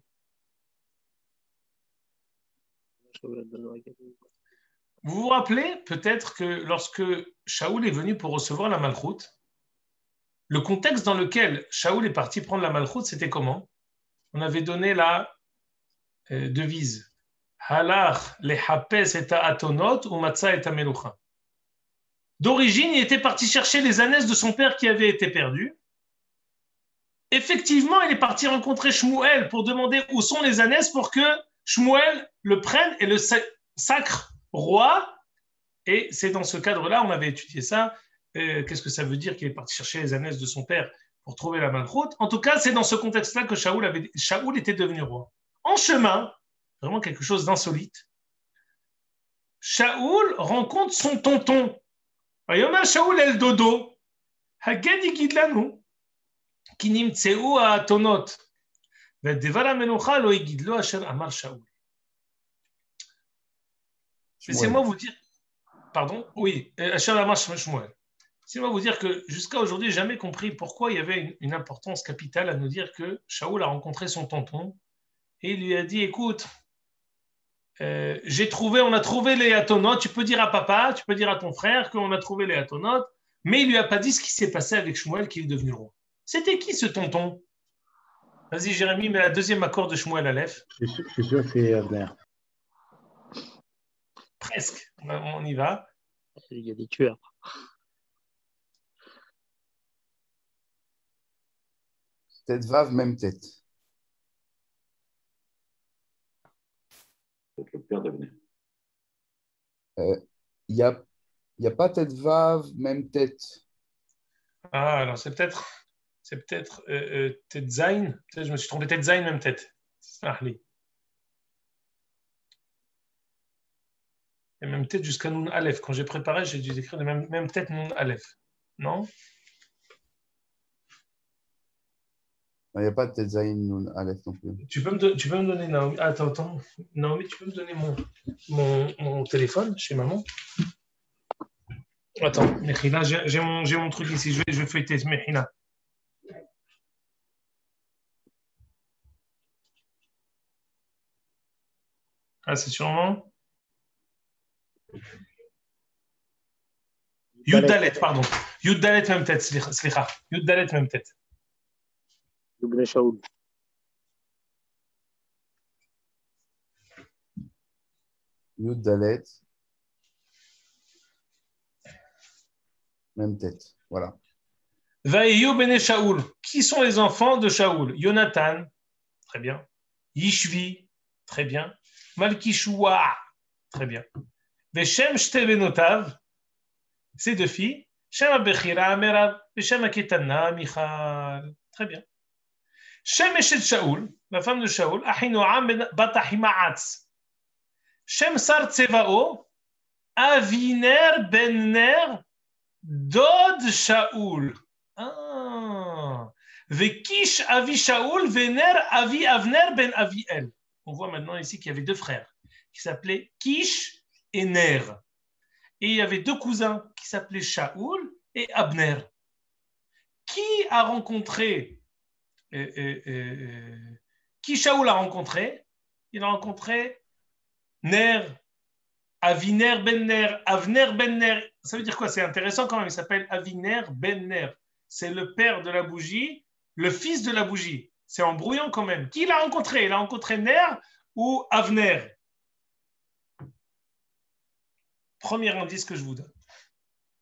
Vous vous rappelez peut-être que lorsque Shaoul est venu pour recevoir la Malchut, le contexte dans lequel Shaoul est parti prendre la Malchut, c'était comment? On avait donné la devise Halach lehapes et atonot ou matza et melucha. D'origine, il était parti chercher les ânesses de son père qui avaient été perdues. Effectivement, il est parti rencontrer Shmuel pour demander où sont les ânesses pour que Shmuel le prenne et le sacre roi. Et c'est dans ce cadre-là, on avait étudié ça. Qu'est-ce que ça veut dire qu'il est parti chercher les ânesses de son père pour trouver la Malchut? En tout cas, c'est dans ce contexte-là que Shaoul était devenu roi. En chemin, vraiment quelque chose d'insolite, Shaoul rencontre son tonton. Ayoma Shaoul el dodo, hagedi gidlanu, ki nimtseu haatonot, ve'devar hamenucha lo yigidlo asher amar Shaoul. Laissez-moi vous dire, pardon, oui, asher amar Shmuel. Laissez-moi vous dire que jusqu'à aujourd'hui, je n'ai jamais compris pourquoi il y avait une importance capitale à nous dire que Shaoul a rencontré son tonton et il lui a dit, écoute, on a trouvé les Atonot, tu peux dire à papa, tu peux dire à ton frère qu'on a trouvé les Atonot, mais il ne lui a pas dit ce qui s'est passé avec Shmuel qui est devenu roi. C'était qui ce tonton? Vas-y Jérémy, mets la deuxième accord de Shmuel Aleph. Je suis sûr que c'est Avner. Presque, on y va. Il y a des tueurs. Tête Vav, même tête. C'est le père d'Avner. Il n'y a pas tête Vav, même tête. Ah, alors c'est peut-être tête Zayn. Je me suis trompé, tête Zayn, même tête. Il y a même tête jusqu'à Nun Aleph. Quand j'ai préparé, j'ai dû écrire même tête Nun Aleph. Non? Il n'y a pas de Zayin Nun Aleph non plus. Tu peux me donner, Naomi. Attends. Naomi, tu peux me donner mon téléphone chez maman? Attends, Mechina, j'ai mon truc ici. Je vais feuilleter, Mechina. Ah, c'est sûrement Yud Dalet, pardon. Yud Dalet, même tête, slicha. Yud Dalet, même tête. Bnei Shaoul. Yud Dalet. Même tête. Voilà. Vaïyo Bene Shaoul. Qui sont les enfants de Shaoul? Jonathan, très bien. Yishvi, très bien. Malkishua, très bien. Veshem Shte Benotav, ces deux filles. Shem Abechira Merav, Veshem Aketana Michal, très bien. Shem Eshet Shaoul, la femme de Shaoul, Ahinoam Bat Ahimaatz. Shem Sar Tsevao, Aviner Ben Ner, Dod Shaoul. Vekish Avi Shaoul, Vener Avi Avner Ben Aviel. On voit maintenant ici qu'il y avait deux frères qui s'appelaient Kish et Ner. Et il y avait deux cousins qui s'appelaient Shaoul et Abner. Qui a rencontré qui Shaoul a rencontré? Il a rencontré Ner, Aviner Ben Ner, Avner Ben Ner. Ça veut dire quoi? C'est intéressant quand même. Il s'appelle Aviner Ben Ner. C'est le père de la bougie, le fils de la bougie. C'est embrouillant quand même. Qui l'a rencontré? Il a rencontré Ner ou Avner? Premier indice que je vous donne.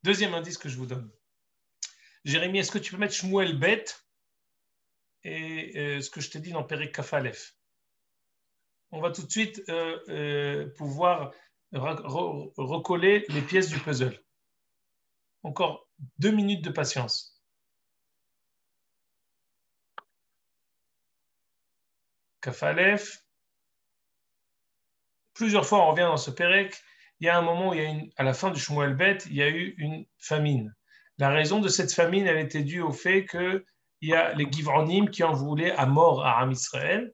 Deuxième indice que je vous donne. Jérémie, est-ce que tu peux mettre Shmuel Bet et ce que je t'ai dit dans Perek Kaf Aleph? On va tout de suite pouvoir recoller les pièces du puzzle. Encore 2 minutes de patience. Kaf Aleph. Plusieurs fois, on revient dans ce Perek. Il y a un moment où à la fin du Shmuel Bet, il y a eu une famine. La raison de cette famine, elle était due au fait qu'il y a les Givronim qui en voulaient à mort à Am Israël,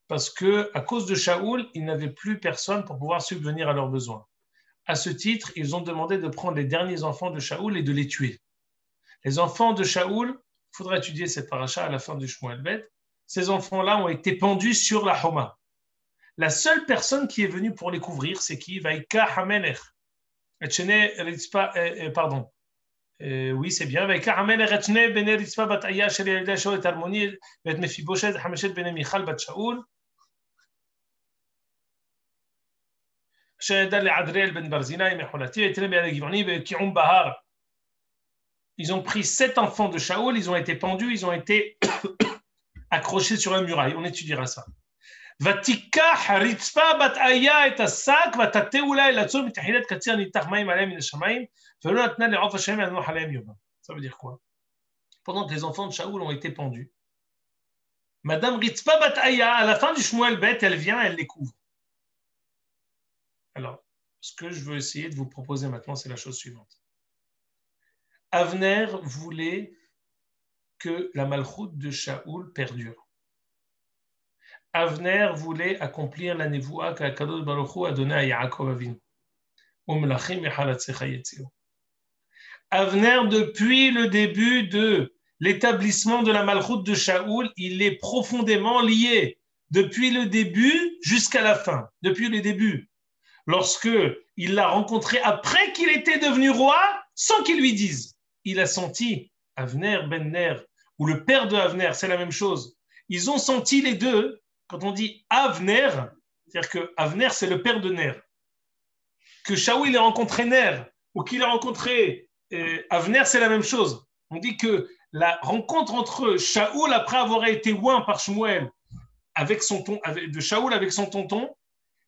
parce qu'à cause de Shaoul, ils n'avaient plus personne pour pouvoir subvenir à leurs besoins. À ce titre, ils ont demandé de prendre les derniers enfants de Shaoul et de les tuer. Les enfants de Shaoul, il faudra étudier cette paracha à la fin du Shmuel Bet, ces enfants-là ont été pendus sur la Homa. La seule personne qui est venue pour les couvrir, c'est qui? Vaïka Hamelech. Pardon. Oui, c'est bien. Vaïka Hamelech etchene bene ritzpa bat aya shel yelda Shaul et Harmoni et Mephibosheth hameshet bene Michal bat Shaul. Shedal le'adriel ben Barzina et Mecholati et Tlem ben Givoni et Ki'um Bahar. Ils ont pris 7 enfants de Shaoul, ils ont été pendus, ils ont été accrochés sur un muraille. On étudiera ça. ותיקח הרצפה בת איה את השק ותטה אל הצור מתחילת קציר ניתח מים עליהם מן השמיים ולא נתנה לעוף השם לנוח עליהם יומם. Ça veut dire quoi? Pendant que les enfants de Shaoul ont été pendus, Madame Ritzpa bat Aya, à la fin du Shmuel Bet, elle vient, elle les couvre. Alors, ce que je veux essayer de vous proposer maintenant, c'est la chose suivante. Avner voulait que la malchoute de Shaoul perdure. Avner voulait accomplir la névoua qu'Akadosh Baruch Hu a donnée à Yaakov Avinu. Avner, depuis le début de l'établissement de la malchoute de Shaoul, il est profondément lié. Depuis le début jusqu'à la fin. Depuis le début. Lorsque il l'a rencontré après qu'il était devenu roi, sans qu'il lui dise. Il a senti Avner ben Ner, ou le père de Avner, c'est la même chose. Ils ont senti les deux. Quand on dit Avner, c'est-à-dire que Avner, c'est le père de Ner. Que Shaoul ait rencontré Ner, ou qu'il a rencontré Avner, c'est la même chose. On dit que la rencontre entre Shaoul, après avoir été oint par Shmuel, de Shaoul avec son tonton,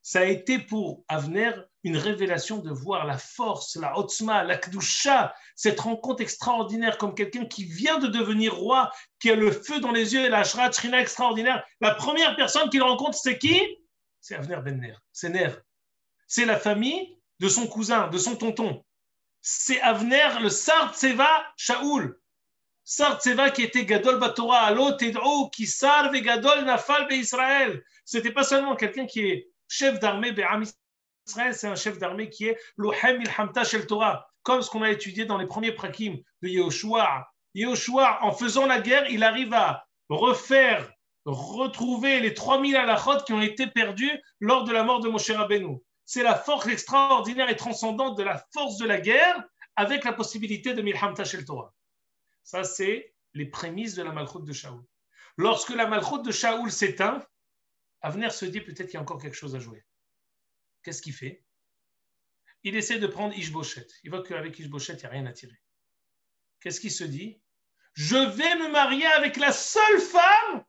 ça a été pour Avner une révélation de voir la force, la otzma, la kdusha, cette rencontre extraordinaire comme quelqu'un qui vient de devenir roi, qui a le feu dans les yeux et la shra shrina extraordinaire. La première personne qu'il rencontre, c'est qui? C'est Avner ben Ner. C'est Ner. C'est la famille de son cousin, de son tonton. C'est Avner, le Sar Tseva Shaoul. Sar Tseva qui était Gadol Batora, Alo Ted'ou, qui Sar ve Gadol Nafal be Israël. C'était pas seulement quelqu'un qui est chef d'armée Be'am Israël, c'est un chef d'armée qui est Lohem Ilhamta Shel Torah, comme ce qu'on a étudié dans les premiers prakim de Yehoshua. Yehoshua, en faisant la guerre, il arrive à retrouver les 3000 halachot qui ont été perdus lors de la mort de Moshe Rabbeinu. C'est la force extraordinaire et transcendante de la force de la guerre avec la possibilité de Milhamta Shel Torah. Ça, c'est les prémices de la Malchut de Shaoul. Lorsque la Malchut de Shaoul s'éteint, Avner se dit peut-être qu'il y a encore quelque chose à jouer. Qu'est-ce qu'il fait? Il essaie de prendre Ishboshet. Il voit qu'avec Ishboshet, il n'y a rien à tirer. Qu'est-ce qu'il se dit? Je vais me marier avec la seule femme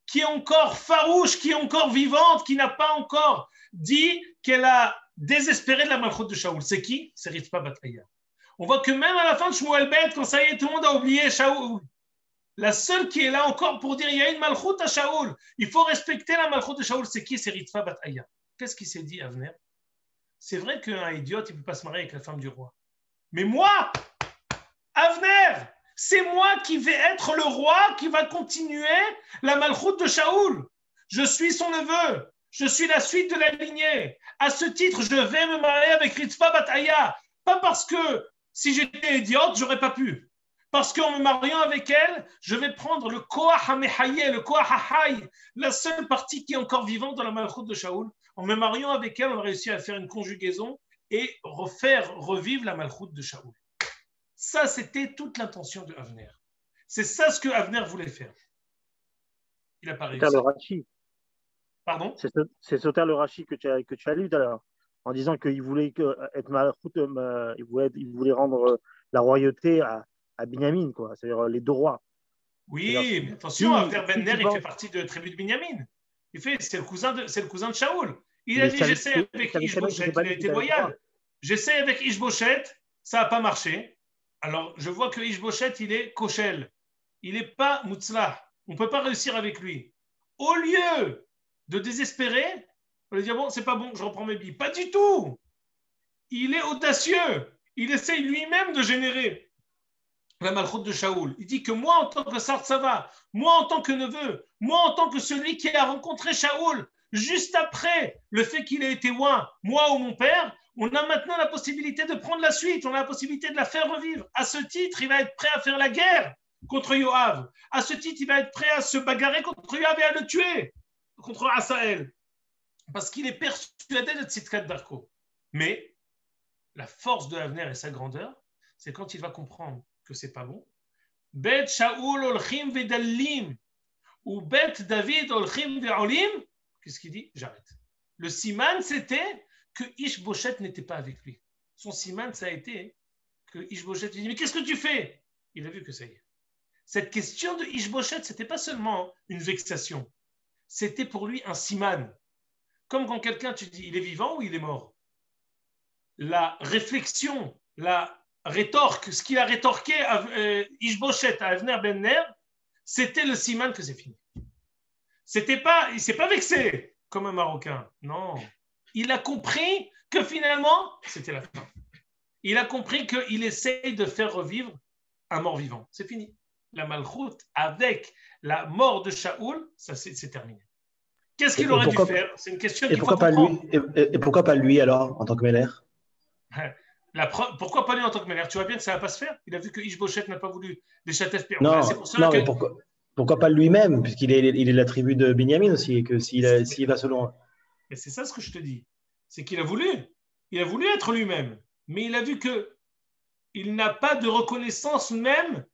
qui est encore farouche, qui est encore vivante, qui n'a pas encore dit qu'elle a désespéré de la Malchut de Shaoul. C'est qui? C'est Rivka bat Aya. On voit que même à la fin de Shmuel Bet, quand ça y est, tout le monde a oublié Shaoul. La seule qui est là encore pour dire il y a une Malchut à Shaoul, il faut respecter la Malchut de Shaoul, c'est qui? C'est Rivka bat Aya. Qu'est-ce qu'il s'est dit, Avner? C'est vrai qu'un idiote, il ne peut pas se marier avec la femme du roi. Mais moi, Avner, c'est moi qui vais être le roi qui va continuer la Malchut de Shaoul. Je suis son neveu. Je suis la suite de la lignée. À ce titre, je vais me marier avec Rivka bat Aya. Pas parce que si j'étais idiote, j'aurais pas pu. Parce qu'en me mariant avec elle, je vais prendre le Koach HaMehaye, le Koach HaHay, la seule partie qui est encore vivante dans la Malchut de Shaoul. En me mariant avec elle, on a réussi à faire une conjugaison et revivre la Malchut de Shaoul. Ça, c'était toute l'intention de Avner. C'est ça ce que Avner voulait faire. Il n'a pas réussi. Le Rashi. Pardon? C'est Soter le Rashi que tu as lu tout à l'heure, en disant qu'il voulait être Malchut, il voulait rendre la royauté à Binyamin, quoi, c'est-à-dire les deux rois. Oui, mais attention, Avner Ben-Ner, il fait partie de la tribu de Binyamin. C'est le cousin de Shaoul. Il a dit j'essaie avec Ishboshet, il a été loyal. J'essaie avec Ishboshet, ça n'a pas marché. Alors, je vois que Ishboshet, il est koshel. Il n'est pas mutzlah. On ne peut pas réussir avec lui. Au lieu de désespérer, on va dire bon, c'est pas bon, je reprends mes billes. Pas du tout. Il est audacieux. Il essaye lui-même de générer la Malchut de Shaoul. Il dit que moi, en tant que Sartsava, moi, en tant que neveu, moi, en tant que celui qui a rencontré Shaoul, juste après le fait qu'il ait été loin, moi ou mon père, on a maintenant la possibilité de prendre la suite, on a la possibilité de la faire revivre. À ce titre, il va être prêt à faire la guerre contre Yoav. À ce titre, il va être prêt à se bagarrer contre Yoav et à le tuer, contre Asaël. Parce qu'il est persuadé de Tzidkat Darko. Mais la force de Avner et sa grandeur, c'est quand il va comprendre que c'est pas bon. Bet Shaoul olchim vedallim ou Bet David olchim ve'olim. Qu'est-ce qu'il dit? J'arrête. Le siman, c'était que Ishboshet n'était pas avec lui. Son siman, ça a été que Ishboshet lui dit mais qu'est-ce que tu fais? Il a vu que ça y est. Cette question de Ishboshet, c'était pas seulement une vexation. C'était pour lui un siman. Comme quand quelqu'un, tu dis, il est vivant ou il est mort? La réflexion, la rétorque, ce qu'il a rétorqué à Ishboshet, à Avner Ben-Ner, c'était le siman que c'est fini. Il ne s'est pas vexé comme un Marocain. Non. Il a compris que finalement, c'était la fin. Il a compris qu'il essaye de faire revivre un mort-vivant. C'est fini. La Malchut, avec la mort de Shaoul, ça c'est terminé. Qu'est-ce qu'il aurait dû faire? C'est une question qu'il faut comprendre. Et pourquoi pas lui alors, en tant que Meller? Pourquoi pas lui en tant que Meller? Tu vois bien que ça ne va pas se faire. Il a vu que Ishboshet n'a pas voulu des Chatef Péron. Non, mais pourquoi pas lui-même, puisqu'il est la tribu de Binyamin aussi, et que s'il va selon... Mais c'est ça ce que je te dis. C'est qu'il a voulu. Il a voulu être lui-même. Mais il a vu qu'il n'a pas de reconnaissance même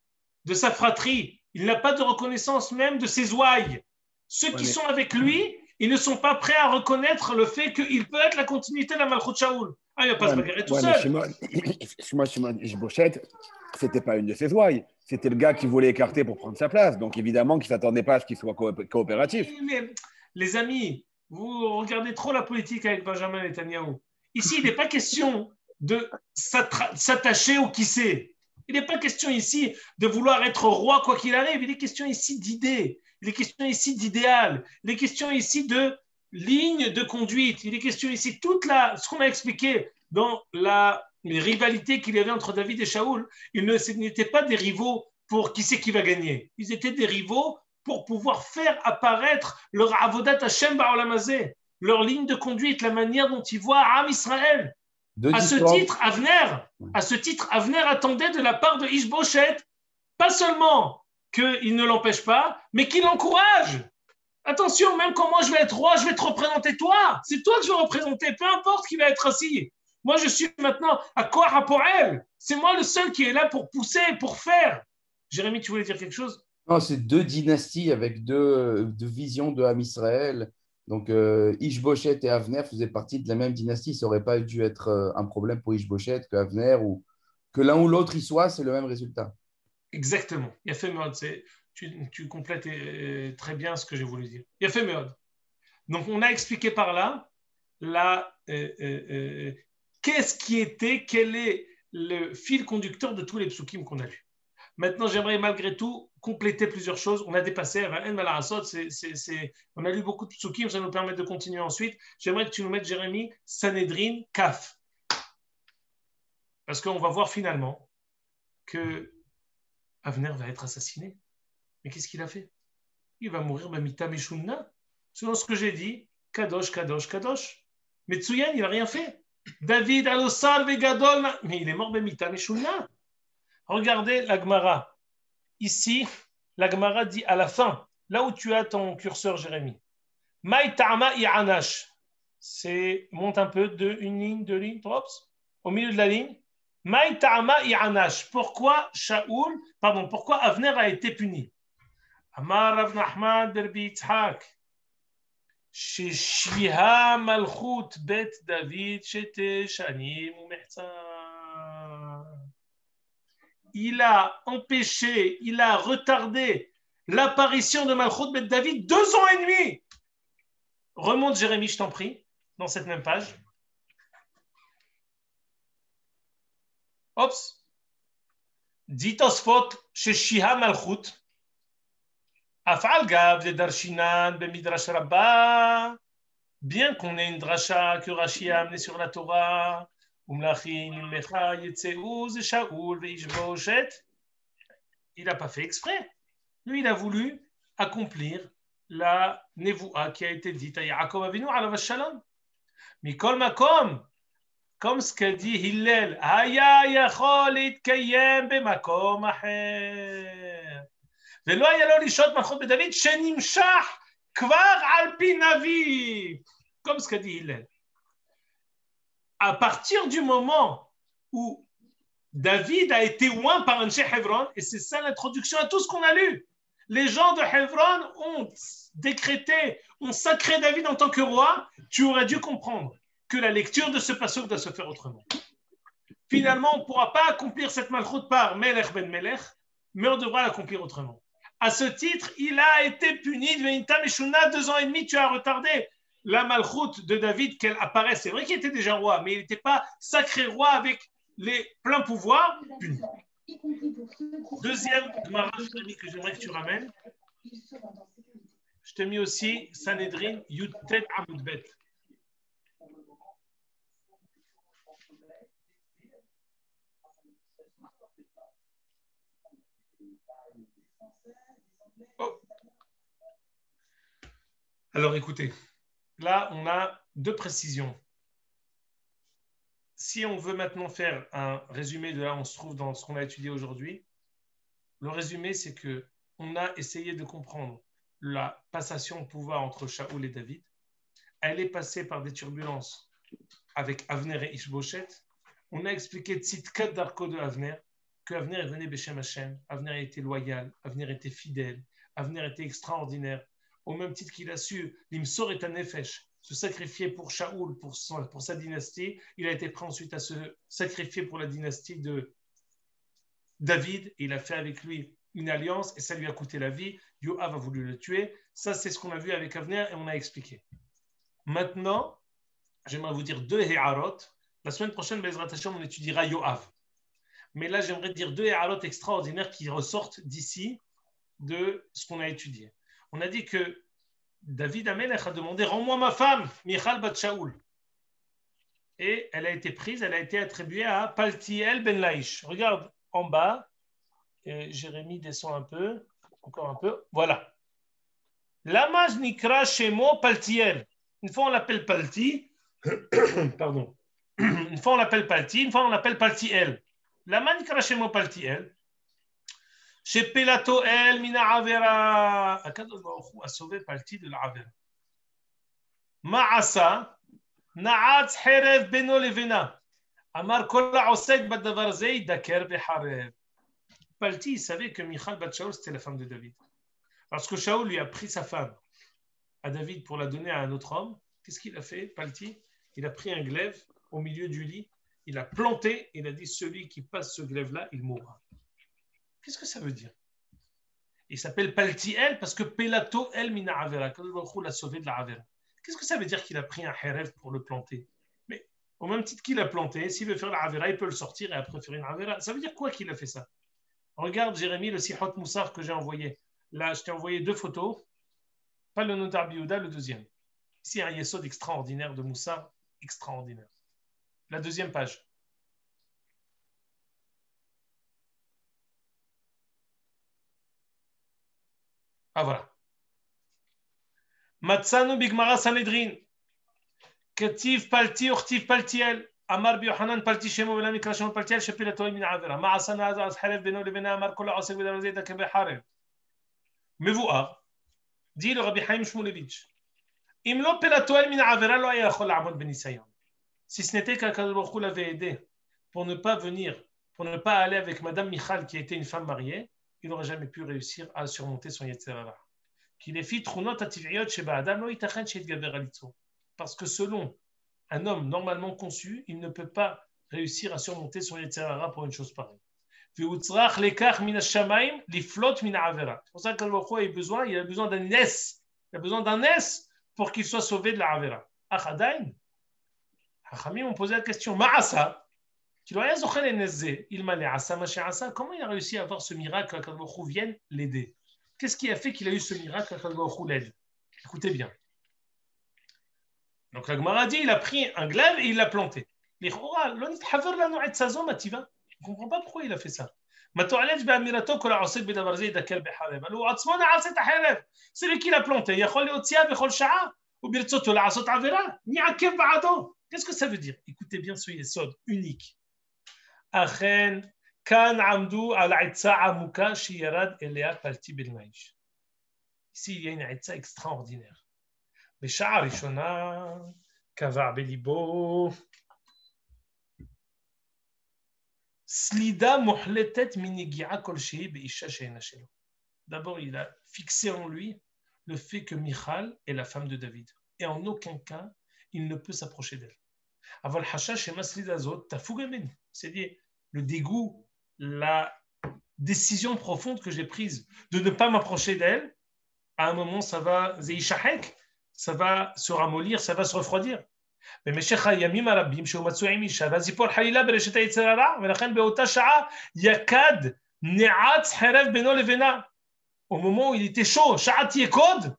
de sa fratrie. Il n'a pas de reconnaissance même de ses ouailles. Ceux qui sont avec lui, ils ne sont pas prêts à reconnaître le fait qu'il peut être la continuité de la Malchut Shaoul. Ah, il ne va pas se bagarrer tout seul. Shimon Ishboshet, ce n'était pas une de ses ouailles. C'était le gars qui voulait écarter pour prendre sa place. Donc, évidemment, qu'il ne s'attendait pas à ce qu'il soit coopératif. Mais, les amis, vous regardez trop la politique avec Benjamin Netanyahou. Ici, il n'est pas question de s'attacher au qui c'est. Il n'est pas question ici de vouloir être roi quoi qu'il arrive. Il est question ici d'idées. Il est question ici d'idéal. Il est question ici de ligne de conduite. Il est question ici ce qu'on a expliqué dans les rivalités qu'il y avait entre David et Shaoul. Ce n'étaient pas des rivaux pour qui c'est qui va gagner. Ils étaient des rivaux pour pouvoir faire apparaître leur avodat Hashem ba'olam hazeh, leur ligne de conduite, la manière dont ils voient Am Israël. À ce titre, Avner attendait de la part de Ish-Boshet, pas seulement qu'il ne l'empêche pas, mais qu'il l'encourage. Attention, même quand moi je vais être roi, je vais te représenter toi. C'est toi que je vais représenter, peu importe qui va être assis. Moi, je suis maintenant à Koach HaPoel. C'est moi le seul qui est là pour pousser, pour faire. Jérémy, tu voulais dire quelque chose? Non, c'est deux dynasties avec deux visions de Ham Israël. Donc, Ish-Boshet et Avner faisaient partie de la même dynastie. Ça n'aurait pas dû être un problème pour Ish-Boshet que Avner ou que l'un ou l'autre y soit, c'est le même résultat. Exactement. Il a fait mode. Tu complètes très bien ce que j'ai voulu dire. Il a fait mode. Donc, on a expliqué par là qu'est-ce qui était, quel est le fil conducteur de tous les psukim qu'on a lus. Maintenant, j'aimerais malgré tout compléter plusieurs choses. On a dépassé, on a lu beaucoup de psukim, ça nous permet de continuer ensuite. J'aimerais que tu nous mettes, Jérémy, Sanhedrin, Kaf. Parce qu'on va voir finalement que Avner va être assassiné. Mais qu'est-ce qu'il a fait? Il va mourir Bamita Meshunna. Selon ce que j'ai dit, Kadosh, Kadosh, Kadosh. Mais Tsuyan, il n'a rien fait. David Alosar Vegadol, mais il est mort Bamita Meshunna. Regardez la Gemara. Ici, la Gemara dit à la fin, là où tu as ton curseur, Jérémy. Maï ta'ama i'anash. C'est, monte un peu, une ligne, deux lignes, drops, au milieu de la ligne. Maï ta'ama i'anash. Pourquoi Avner a été puni? Amar Rav Nachman Berbi Yitzhak. Sheshiha malchut bet David shete shanim u'mehtzah. Il a empêché, il a retardé l'apparition de Malchut Bet David 2 ans et demi. Remonte, Jérémy, je t'en prie, dans cette même page. Ops. Dit Tosfot chez Shiha Malchut. Afal Gav de Darshinan be Midrash Rabbah. Bien qu'on ait une drasha que Rashi a amenée sur la Torah. Il n'a pas fait exprès. Lui, il a voulu accomplir la nevoua qui a été dite à Yaakov Avinu alav shalom. Mikol makom, comme ce qu'a dit Hillel, haya yachol itkayem bemakom acher. Velo haya lo lishot malchut bedavid shenimshach kvar al pi navi. Comme ce qu'a dit Hillel. À partir du moment où David a été oint par Anshe Hebron, et c'est ça l'introduction à tout ce qu'on a lu, les gens de Hebron ont décrété, ont sacré David en tant que roi, tu aurais dû comprendre que la lecture de ce passage doit se faire autrement. Finalement, on ne pourra pas accomplir cette malchoute par Melech ben Melech, mais on devra l'accomplir autrement. À ce titre, il a été puni de Ve'inta Meshuna, 2 ans et demi, tu as retardé la malchoute de David qu'elle apparaît. C'est vrai qu'il était déjà roi, mais il n'était pas sacré roi avec les pleins pouvoirs. Deuxième Gemara que j'aimerais que tu ramènes. Je t'ai mis aussi Sanhedrin Yud-Tet Amud-Bet. Oh. Alors écoutez. Là, on a 2 précisions. Si on veut maintenant faire un résumé de là où on se trouve dans ce qu'on a étudié aujourd'hui, le résumé, c'est qu'on a essayé de comprendre la passation de pouvoir entre Shaoul et David. Elle est passée par des turbulences avec Avner et Ish-Boshet. On a expliqué Tzidkat Darko de Avner, que Avner venait Beshem Hashem, Avner était loyal, Avner était fidèle, Avner était extraordinaire. Au même titre qu'il a su, l'Imsor et Nefesh, se sacrifier pour Shaoul, pour sa dynastie, il a été prêt ensuite à se sacrifier pour la dynastie de David, et il a fait avec lui une alliance, et ça lui a coûté la vie. Yoav a voulu le tuer. Ça, c'est ce qu'on a vu avec Avner, et on a expliqué. Maintenant, j'aimerais vous dire 2 Héarot. La semaine prochaine, Bezrat Hashem, on étudiera Yoav. Mais là, j'aimerais dire 2 Héarot extraordinaires qui ressortent d'ici, de ce qu'on a étudié. On a dit que David Amelech a demandé « Rends-moi ma femme, Michal bat Shaoul ». et elle a été prise, elle a été attribuée à Paltiel ben Laïch. Regarde en bas, et Jérémie descend un peu, encore un peu, voilà. Lama nikra shemo Paltiel. Une fois on l'appelle Palti, pardon. Une fois on l'appelle Palti, une fois on l'appelle Paltiel. Lama nikra shemo Paltiel. Chez Pelato el mina avera. Akadosh Baruch Hu a sauvé Palti de la avera. Ma'asa na'atz herev beno levena. Amar kol ha'osek badavar ze yidaker beharev. Palti, il savait que Michal bat Shaul, c'était la femme de David. Parce que Shaul lui a pris sa femme à David pour la donner à un autre homme. Qu'est-ce qu'il a fait, Palti? Il a pris un glaive au milieu du lit, il a planté, il a dit celui qui passe ce glaive-là, il mourra. Qu'est-ce que ça veut dire? Il s'appelle Paltiel parce que Pelato el mina avera. Quand l'a sauvé de la avera. Qu'est-ce que ça veut dire qu'il a pris un herev pour le planter? Mais au même titre qu'il a planté, s'il veut faire la avera, il peut le sortir et après faire une avera. Ça veut dire quoi qu'il a fait ça? Regarde, Jérémie, le Sihot Moussar que j'ai envoyé. Là, je t'ai envoyé 2 photos. Pas le Notar Biouda, le deuxième. Ici, un Yesod extraordinaire de Moussar, extraordinaire. La deuxième page. Ah, voilà. Matsanu Bigmara Sanedrin. Ketiv Palti, Urtiv Paltiel. Amar Biohanan Palti Shemo Vela Mikra Shemo Paltiel, Shepilato Min Avera. Ma'asana Az Harev Beno Levena Amar Kola Osek Bedarazé Dakebe Harev. Mevuar. Dit le Rabbi Haim Shmulevitch. Imlo Pelatoel Min Avera Lo Ayachol Amod Benisayon. Si ce n'était qu'Akadosh Baruch Hu l'avait aidé pour ne pas venir, pour ne pas aller avec Madame Michal qui était une femme mariée, il n'aurait jamais pu réussir à surmonter son Yetzer Hara. Parce que selon un homme normalement conçu, il ne peut pas réussir à surmonter son Yetzer Hara pour une chose pareille. C'est pour ça que il a besoin d'un nes. Il a besoin d'un nes pour qu'il soit sauvé de la Avera. Achadain, Hachamim ont posé la question, Ma'asa, comment il a réussi à avoir ce miracle qu'Akadosh vienne l'aider? Qu'est-ce qui a fait qu'il a eu ce miracle qu'Akadosh l'aide? Écoutez bien. Donc la Gemara dit, il a pris un glaive et il l'a planté. Il ne comprend pas pourquoi il a fait ça. C'est lui qui l'a planté. Qu'est-ce que ça veut dire? Écoutez bien ce yesod unique. Ici, il y a une aïtza extraordinaire. בשעה הראשונה קבע בליבו סלידה מוחלטת מנגיעה כלשהי באישה שאינה שלו. D'abord, il a fixé en lui le fait que Michal est la femme de David. Et en aucun cas, il ne peut s'approcher d'elle. אבל חשש שמסלידה הזאת תפוג ממני. C'est-à-dire, le dégoût, la décision profonde que j'ai prise de ne pas m'approcher d'elle, à un moment, ça va zéishahek, ça va se ramollir, ça va se refroidir. במשך הימים הרבים שהוא מצוי עם אישה, והזיפור חלילה ברשת היצר הרע, ולכן באותה שעה יקד נעץ חרב בינו לבינה. Au moment où il était chaud, שעת יקוד,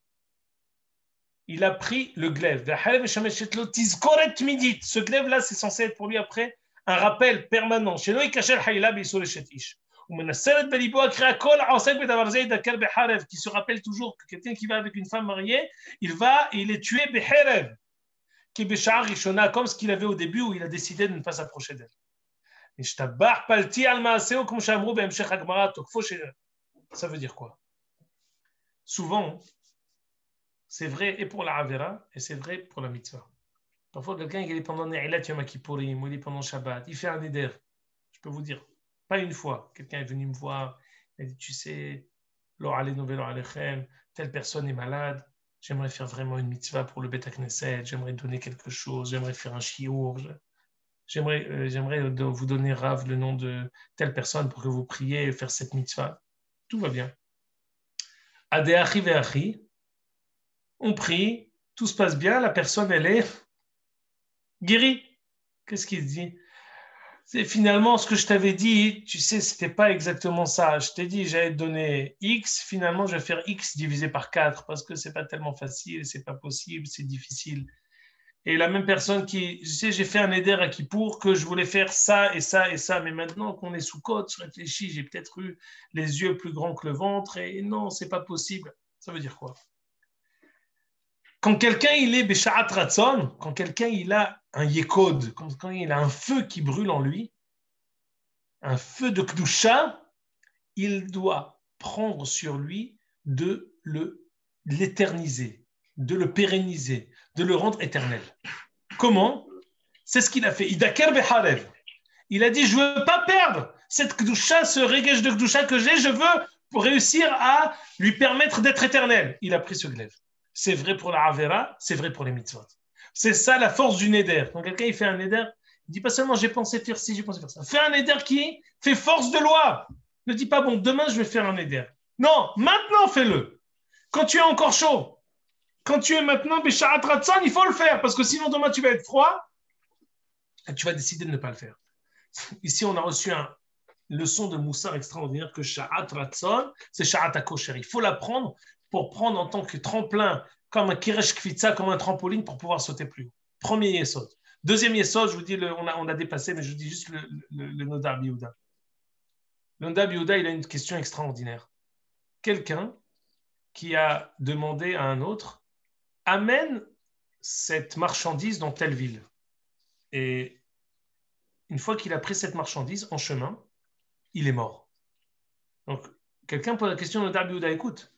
il a pris le glaive. והחרב משמשת לו תזכורת תמידית. Ce glaive-là, c'est censé être pour lui après un rappel permanent. שלא ייכשל חלילה באיסור אשת איש. ומנסרת בליבו הקריאה כל העוסק בדבר זה ידקר בחרב, qui se rappelle toujours que quelqu'un qui va avec une femme mariée, il est tué בחרב. qui בשעה ראשונה, comme ce qu'il avait au début où il a décidé de ne pas s'approcher d'elle. נשתבח פלטי על מעשהו, כמו שאמרו בהמשך הגמרא, תוקפו של... Ça veut dire quoi? Souvent, c'est vrai et pour la Avera, et c'est vrai pour la mitzvah. Parfois, quelqu'un il est pendant Ne'ilat Yom Kippourim, ou il est pendant Shabbat, il fait un éder. Je peux vous dire, pas une fois, quelqu'un est venu me voir, il a dit, tu sais, lo aleinu velo alechem, telle personne est malade, j'aimerais faire vraiment une mitzvah pour le Bet HaKnesset, j'aimerais donner quelque chose, j'aimerais faire un shiur, j'aimerais vous donner, Rav, le nom de telle personne pour que vous priez et faire cette mitzvah. Tout va bien. Adeachi ve'achi, on prie, tout se passe bien, la personne, elle est guérie. Qu'est-ce qu'il dit? C'est finalement ce que je t'avais dit, tu sais, c'était pas exactement ça. Je t'ai dit, j'allais te donner X, finalement, je vais faire X divisé par 4 parce que c'est pas tellement facile, c'est pas possible, c'est difficile. Et la même personne qui, tu sais, j'ai fait un éder à Kippour que je voulais faire ça et ça et ça, mais maintenant qu'on est sous côte, je réfléchis, j'ai peut-être eu les yeux plus grands que le ventre et non, c'est pas possible. Ça veut dire quoi? Quand quelqu'un il est Bécha'at Ratzon, quand quelqu'un il a un yekod, quand il a un feu qui brûle en lui, un feu de Kdusha, il doit prendre sur lui de l'éterniser, de le pérenniser, de le rendre éternel. Comment? C'est ce qu'il a fait. Idaker Beharev. Il a dit, je ne veux pas perdre cette Kdusha, ce régage de Kdusha que j'ai, je veux pour réussir à lui permettre d'être éternel. Il a pris ce glaive. C'est vrai pour la Avera, c'est vrai pour les mitzvot. C'est ça la force du Neder. Quand quelqu'un il fait un Neder, il dit pas seulement j'ai pensé faire ci, j'ai pensé faire ça. Fais un Neder qui fait force de loi. Ne dis pas bon, demain je vais faire un Neder. Non, maintenant fais-le. Quand tu es encore chaud, quand tu es maintenant Bécha'at Ratzon, il faut le faire parce que sinon demain tu vas être froid et tu vas décider de ne pas le faire. Ici, on a reçu une leçon de Moussar extraordinaire que Sha'at Ratzon, c'est Sha'at HaKosher. Il faut l'apprendre pour prendre en tant que tremplin, comme un Kiresh Kvitza, comme un trampoline pour pouvoir sauter plus haut. Premier Yesod. Deuxième Yesod, je vous dis, on a dépassé, mais je vous dis juste le Nodar Biouda. Le Nodar Biouda, il a une question extraordinaire. Quelqu'un qui a demandé à un autre, amène cette marchandise dans telle ville. Et une fois qu'il a pris cette marchandise en chemin, il est mort. Donc, quelqu'un pose la question au Nodar Biouda, écoute,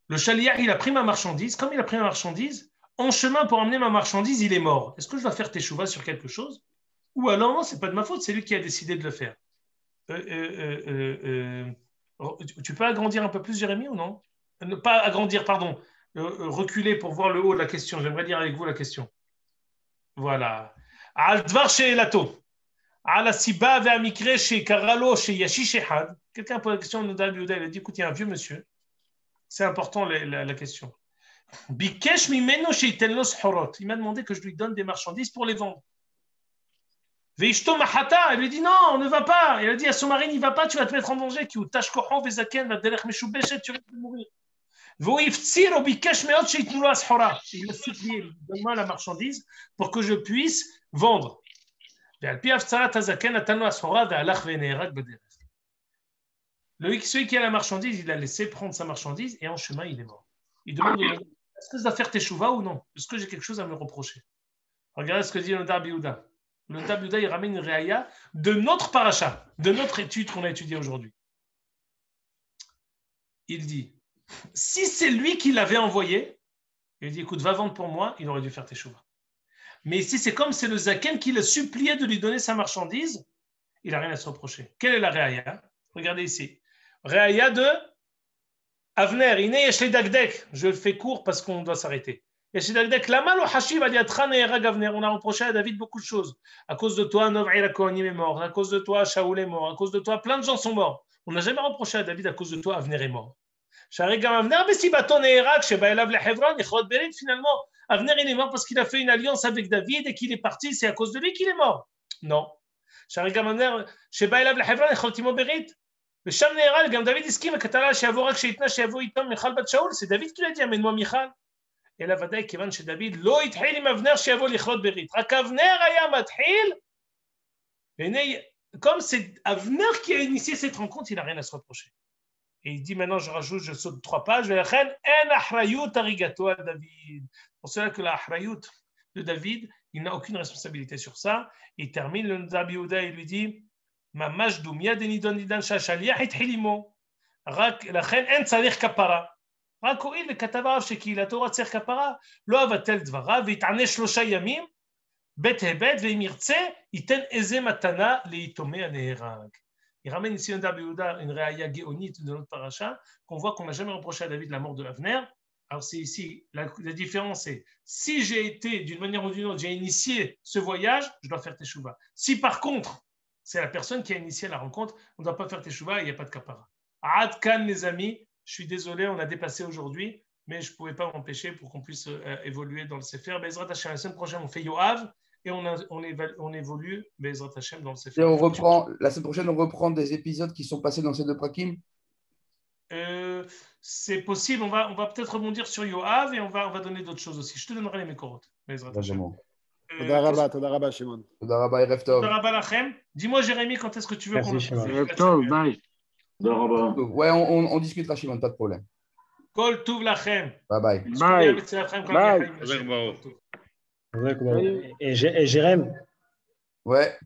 le chaliar, il a pris ma marchandise. Comme il a pris ma marchandise, en chemin pour emmener ma marchandise, il est mort. Est-ce que je dois faire teshuva sur quelque chose? Ou alors, non, ce n'est pas de ma faute, c'est lui qui a décidé de le faire. Tu peux agrandir un peu plus, Jérémy, ou non? Pas agrandir, pardon. Reculer pour voir le haut de la question. J'aimerais lire avec vous la question. Voilà. Al-Dvar She'elato. Al-Asiba ve'amikre she'karalo she'yashish ehad. Quelqu'un pose la question au Nodar Biouda, il a dit, écoute, il y a un vieux monsieur. C'est important la question. Bikesh mimeno sheiten lo shorot. Il m'a demandé que je lui donne des marchandises pour les vendre. Veishto mahata. Il lui dit non, ne va pas. Il a dit à son mari, n'y va pas, tu vas te mettre en danger. Ki utash kochon vezaken va derech meshubeshet, tu vas mourir. Veiftsir bikesh meot sheiten lo ashora. Il a supplié, donne-moi la marchandise pour que je puisse vendre. Ve'alpi afsarat hazaken atanu ashora ve'alach ve'neherag bederech. Celui qui a la marchandise, il a laissé prendre sa marchandise et en chemin, il est mort. Il demande est-ce que je dois faire teshuva ou non? Est-ce que j'ai quelque chose à me reprocher? Regardez ce que dit le Nodar Biouda. Le Nodar Biouda, il ramène une réaya de notre paracha, de notre étude qu'on a étudiée aujourd'hui. Il dit si c'est lui qui l'avait envoyé, il dit écoute, va vendre pour moi, il aurait dû faire teshuva. Mais ici, c'est comme c'est le Zaken qui l'a supplié de lui donner sa marchandise, il n'a rien à se reprocher. Quelle est la réaya? Regardez ici. Réaya de Avner, Iné Yeshli Dagdek. Je le fais court parce qu'on doit s'arrêter. Yeshli Dagdek, Lama lo Hashiv Aliatran et Avner. On a reproché à David beaucoup de choses. À cause de toi, Nov'ira Kohanim est mort. À cause de toi, Shaoul est mort. À cause de toi, plein de gens sont morts. On n'a jamais reproché à David à cause de toi, Avner est mort. Sharegam Avner, mais si Baton et Irak, Sheba Elav le Hebron, Ichrod Berit, finalement, Avner il est mort parce qu'il a fait une alliance avec David et qu'il est parti. C'est à cause de lui qu'il est mort. Non. Sharegam Avner, Sheba Elav le Hebron, Ichrod Timo Berit. ושם נהרג, גם דוד הסכים וכתלה שיבוא רק שיתנה שיבוא איתם מיכל בת שאול, זה דוד qui lui a dit amène-moi מיכל. אלא ודאי כיוון שדוד לא התחיל עם אבנר שיבוא לכרות ברית, רק אבנר היה מתחיל, והנה, comme c'est Avner qui a initié cette rencontre, il n'a rien à se reprocher. Et il dit maintenant je rajoute, je saute 3 pages, ולכן אין אחריות הריגתו על דוד. Pour cela que la אחריות de David, il n'a aucune responsabilité sur ça. Il termine le Nodar Biouda et lui dit ממש דומיה דנידון נידן שהשליח התחיל עמו, לכן אין צריך כפרה. רק הואיל וכתב הרב שקהילתו רק צריך כפרה, לא אבטל דבריו ויתענה 3 ימים, בית הבית, ואם ירצה, ייתן איזה מתנה ליתומי הנהרג. Il ramène ici un Nodar Biouda, une réaya géonite de notre paracha, qu'on voit qu'on n'a jamais reproché à David la mort de Avner. Alors c'est ici, la différence c'est, si j'ai été, d'une manière ou d'une autre, j'ai initié ce voyage, je dois faire teshuva. Si par contre, c'est la personne qui a initié la rencontre, on ne doit pas faire teshuva et il n'y a pas de kapara. Ad kan, les amis, je suis désolé, on a dépassé aujourd'hui, mais je ne pouvais pas m'empêcher pour qu'on puisse évoluer dans le Sefer. Bezrat Hashem, la semaine prochaine, on fait Yoav et on évolue Bezrat Hashem dans le Sefer. Et on reprend, la semaine prochaine, on reprend des épisodes qui sont passés dans ces 2 prakim. c'est possible. On va peut-être rebondir sur Yoav et on va donner d'autres choses aussi. Je te donnerai les Mekorot. Toda Rabba, Shimon. Toda Rabba, Erev Tov. Toda Rabba Lachem. Dis-moi, Jérémy, quand est-ce que tu veux qu'on Merci, le Shimon. Tov, bye. Ouais, on discutera, Shimon, pas de problème. Kol Tuv Lachem. Bye bye. Bye. Et Jérém, Ouais.